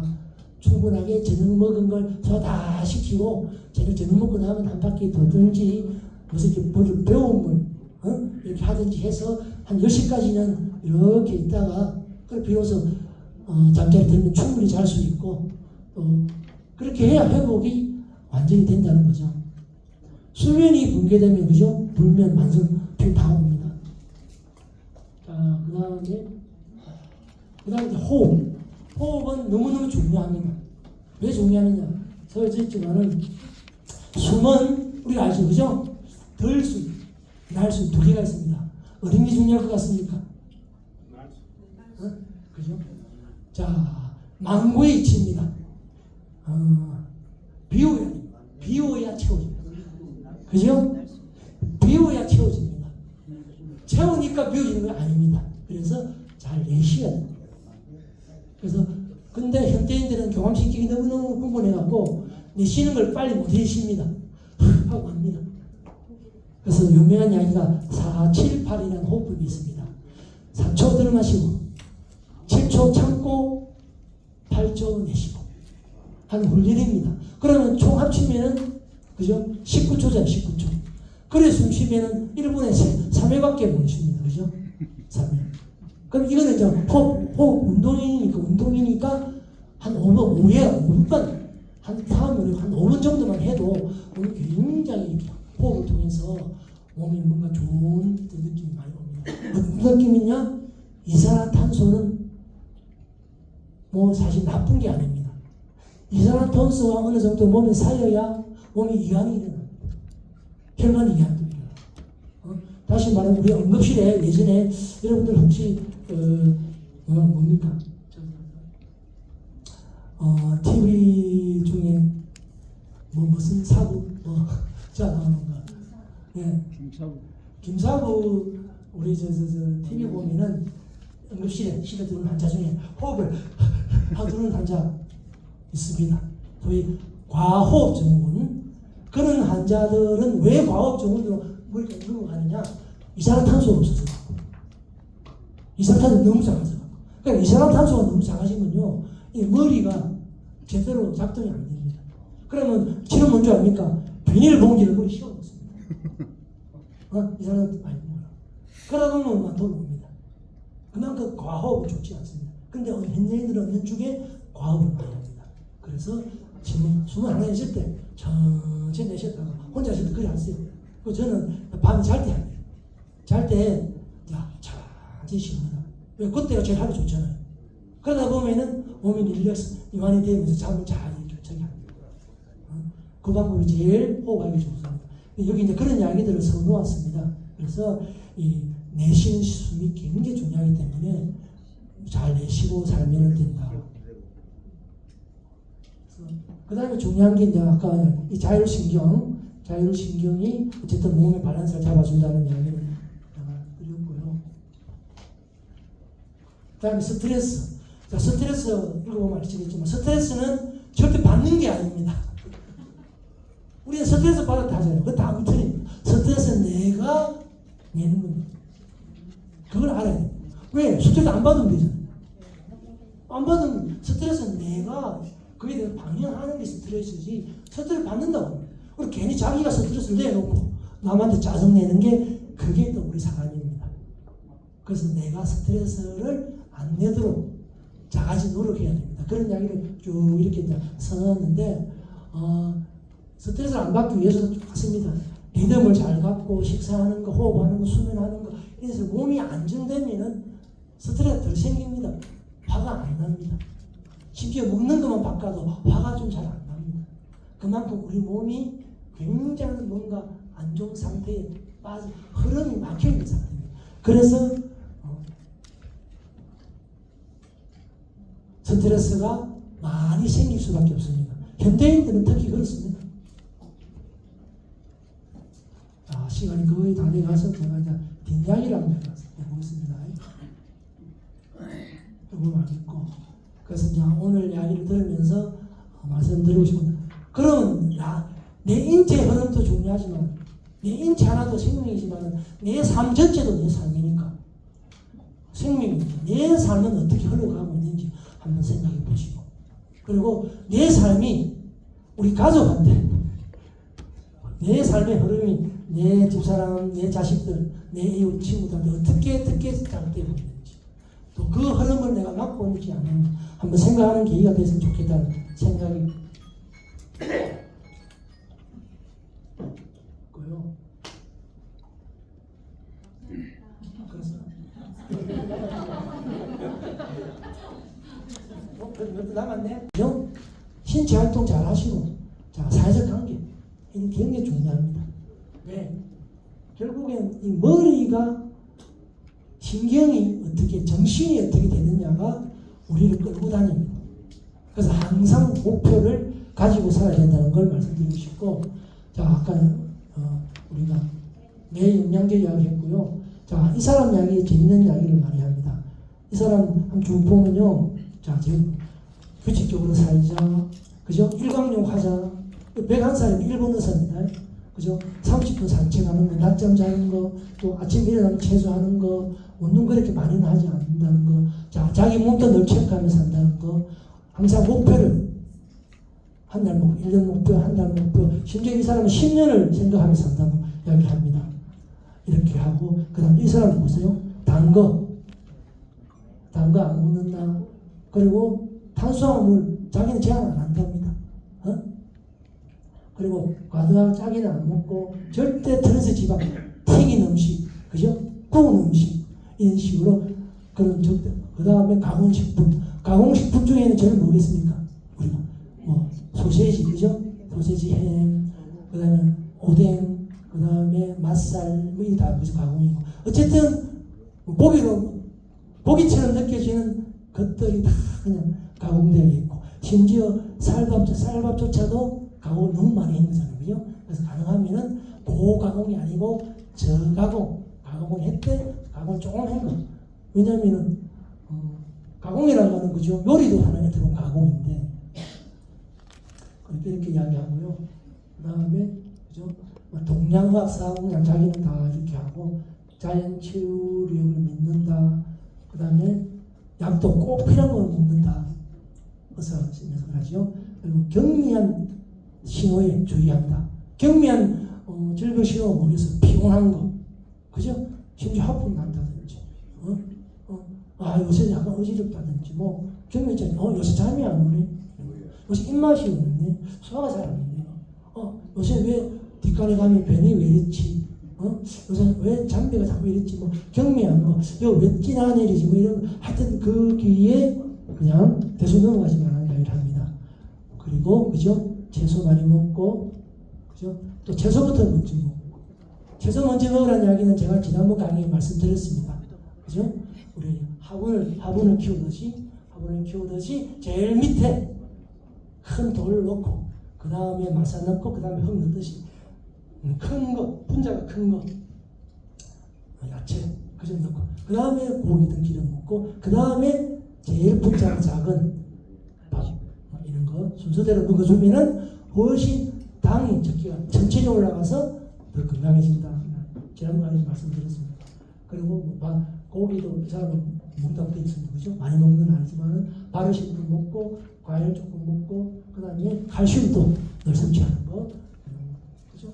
충분하게 저녁 먹은 걸 소화 시키고 저녁 먹고 나면 한 바퀴 돌든지 무슨 이렇게 배운 물 이렇게 하든지 해서 한 10시까지는 이렇게 있다가 그걸 비로소 잠자리 들면 충분히 잘 수 있고 그렇게 해야 회복이 완전히 된다는 거죠. 수면이 붕괴되면 그죠? 불면 만성 피 다 옵니다. 자, 그 다음에 호흡. 호흡은 너무너무 중요합니다. 왜 중요하느냐? 서울지지만은 숨은 우리가 알죠, 그죠? 덜 숨, 날 숨 두 개가 있습니다. 어떤 게 중요할 것 같습니까? 그죠? 자, 망고의 이치입니다. 비워야 채워집니다. 그죠? 비워야 채워집니다. 채우니까 비워지는 거 아닙니다. 그래서 잘 내쉬어야 됩니다. 그래서 근데 현대인들은 교감신경이 너무너무 흥분해갖고 내쉬는 걸 빨리 못 내쉽니다. 하고 합니다. 그래서 유명한 이야기가 478이라는 호흡법이 있습니다. 4초 들어 마시고 7초 참고 8초 내쉬고 하는 훈련입니다. 그러면 총 합치면은 그죠? 19초잖아요. 19초. 그래 숨 쉬면은 1분에 3회밖에 못 쉽니다. 그죠? 3회. 그럼 이거는 이제 호흡 운동이니까 한 5분간 한 다음으로 한 5분 정도만 해도 몸이 굉장히 이렇게 호흡을 통해서 몸이 뭔가 좋은 느낌이 많이 옵니다. 무슨 느낌이냐? 이산화탄소는 뭐 사실 나쁜 게 아닙니다. 이산화탄소가 어느 정도 몸에 쌓여야 몸에 이완이 일어납니다. 혈관 이완도 일어납니다. 다시 말하면 우리 응급실에 예전에 여러분들 혹시 뭡니까? TV 중에 무슨 사부 자 나오는 거. 예. 김사부 우리 TV 보면은 응급실에 들어오는 환자 중에 호흡을 하두는 환자 있습니다. 소위 과호흡 증후군. 그런 환자들은 왜 과호흡 증후군으로 머리가 넘어가느냐? 이산화탄소가 없어서 갖고. 이산화탄소 너무 작아서 갖고. 그러니까 이산화탄소가 너무 작아지면요, 이 머리가 제대로 작동이 안 됩니다. 그러면 치료 뭔지 압니까? 비닐봉지를 머리 씌워놓습니다. 이산화탄소 많이 먹어라. 그러다 보면 돈 옵니다. 그만큼 과호흡은 좋지 않습니다. 근데 현대인들은 없는 중에 과호흡을 많이 합니다. 그래서 지금 숨을 하나 내쉴 때 천천히 내쉬었다가 혼자 있을 때 그래 하세요. 그 저는 밤에 잘 때 합니다. 잘 때 천천히 쉽니다. 왜? 그때가 제일 하기 좋잖아요. 그러다 보면은 몸이 릴렉스, 이완이 되면서 잠을 잘 자게 합니다. 그 방법이 제일 호흡하기 좋습니다. 여기 이제 그런 이야기들을 써놓았습니다. 그래서 이 내쉬는 숨이 굉장히 중요하기 때문에 잘 내쉬고 살면 된다. 그 다음에 중요한 게 이제 아까 이 자율신경이 어쨌든 몸의 밸런스를 잡아준다는 이야기를 내가 드렸고요. 그 다음에 스트레스. 자, 스트레스 읽어보면 아시겠지만 스트레스는 절대 받는 게 아닙니다. 우리는 스트레스 받아도 하잖아요. 그거 다 틀립니다. 스트레스는 내가 내는 겁니다. 그걸 알아야 돼요. 왜? 스트레스 안 받으면 되잖아요. 안 받으면 스트레스는 내가 그에 대해서 방향하는 게 스트레스지 스트레스 받는다고. 우리 괜히 자기가 스트레스를 내놓고 남한테 짜증내는 게 그게 또 우리 사람입니다. 그래서 내가 스트레스를 안 내도록 자가지 노력해야 됩니다. 그런 이야기를 쭉 이렇게 이제 써놨는데 스트레스를 안 받기 위해서도 좋습니다. 리듬을 잘 갖고 식사하는 거, 호흡하는 거, 수면하는 거 이래서 몸이 안정되면은 스트레스가 덜 생깁니다. 화가 안 납니다. 심지어 먹는 것만 바꿔도 화가 좀 잘 안 납니다. 그만큼 우리 몸이 굉장히 뭔가 안 좋은 상태에 빠져 흐름이 막혀 있는 상태입니다. 그래서 스트레스가 많이 생길 수밖에 없습니다. 현대인들은 특히 그렇습니다. 시간이 거의 다 돼가서 제가 이제 뒷이야기를 한번 해보겠습니다. 조금 알겠고. 그래서 이제 오늘 이야기를 들으면서 말씀드리고 싶습니다. 그러면 내 인체 흐름도 중요하지만 내 인체 하나도 생명이지만 내 삶 전체도 내 삶이니까 생명입니다. 내 삶은 어떻게 흘러가고 있는지 한번 생각해 보시고 그리고 내 삶이 우리 가족한테 내 삶의 흐름이 내 집사람, 내 자식들, 내 이웃 친구들한테 어떻게 작동되고 있는지 또 그 흐름을 내가 막고 있는지 안 하는지 한번 생각하는 계기가 됐으면 좋겠다는 생각이 있고요. 그래서 몇분 남았네? 신체 활동 잘 하시고 자, 사회적 관계 이게 굉장히 중요합니다. 왜? 결국엔 이 머리가 신경이 어떻게 정신이 어떻게 되느냐가 우리를 끌고 다닙니다. 그래서 항상 목표를 가지고 살아야 된다는 걸 말씀드리고 싶고 자 아까 우리가 뇌 영양제 이야기 했고요. 자, 이 사람 이야기 재밌는 이야기를 많이 합니다. 이 사람 한번 쭉 보면요. 자, 지금 규칙적으로 살자. 그죠? 일광욕 하자. 101살이면 일본 의사입니다. 그죠? 30분 산책하는 거, 낮잠 자는 거, 또 아침 일어나면 체조하는 거, 운동 그렇게 많이는 하지 않는다는 거, 자, 자기 몸도 늘 체크하면서 한다는 거, 항상 목표를, 한 달 목표, 1년 목표, 한 달 목표, 심지어 이 사람은 10년을 생각하면서 한다고 이야기를 합니다. 이렇게 하고, 그 다음 이 사람 보세요. 단 거. 단 거 안 먹는다. 그리고 탄수화물 자기는 제한 안 한답니다. 그리고 과도한 짜기는 안 먹고 절대 트랜스 지방, 튀긴 음식, 그죠? 구운 음식 이런 식으로 그런 절대. 그 다음에 가공식품. 가공식품 중에는 저는 뭐겠습니까? 우리가 뭐 소세지, 그죠? 소세지, 햄, 그 다음에 오뎅, 그 다음에 맛살, 뭐 이게 다 그죠? 가공이고. 어쨌든 고기처럼 느껴지는 것들이 다 그냥 가공되어 있고, 심지어 쌀밥조차도 가공을 너무 많이 한 거잖아요, 그죠? 그래서 가능하면은 고가공이 아니고 가공을 했대, 가공을 조금 한 거. 왜냐면은 가공이라는 거는 그죠? 요리도 하나의 어떻게 보면 가공인데, 이렇게 이야기하고요. 그 다음에 그죠? 동양화학 사업은 자기는 다 이렇게 하고, 자연치유력을 믿는다. 그 다음에 약도 꼭 필요한 거 먹는다. 어서 하죠. 그리고 경미한 신호에 주의한다. 경미한 질병 신호가 뭐겠어? 피곤한 거, 그죠? 심지어 하품 난다든지, 요새 약간 어지럽다든지, 뭐 경미했잖아요. 요새 잠이 안 오네. 요새 입맛이 없네. 소화가 잘 안 되네. 요새 왜 뒷간에 가면 변이 왜 이렇지? 요새 왜 잠비가 자꾸 이랬지? 뭐 경미한 거, 이거 왜 찌나 내리지? 뭐 이런 거. 하여튼 그 기회에 그냥 대충 넘어가지 말라는 이야기를 합니다. 그리고 그죠? 채소 많이 먹고, 그죠? 또 채소부터 먼저 먹고. 채소 먼저 먹으라는 이야기는 제가 지난번 강의에 말씀드렸습니다. 그죠? 우리 화분을 키우듯이 제일 밑에 큰 돌을 넣고, 그 다음에 마사 넣고, 그 다음에 흙 넣듯이 큰 거, 분자가 큰 거, 야채 그저 넣고, 그 다음에 고기든 기름 먹고, 그 다음에 제일 분자가 작은 밥, 이런 거 순서대로 먹어주면은 훨씬 당이 적기가 천천히 올라가서 더 건강해진다. 지난번에 말씀드렸습니다. 그리고 고기도 이 사람은 먹다고 되어 있습니다. 그죠? 많이 먹는 건 아니지만은 바르신도 먹고, 과일 조금 먹고, 그 다음에 칼슘도 늘 섭취하는 거. 그죠?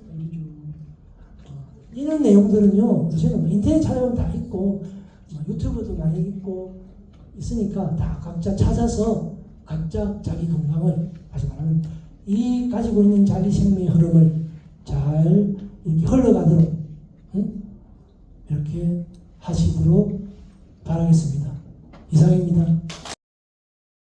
이런 내용들은요, 요새는 뭐 인터넷 찾아보면 다 있고, 유튜브도 많이 있고, 있으니까 다 각자 찾아서 각자 자기 건강을, 다시 말하면 이 가지고 있는 자기 생명의 흐름을 잘 이렇게 흘러가도록, 이렇게 하시도록 바라겠습니다. 이상입니다.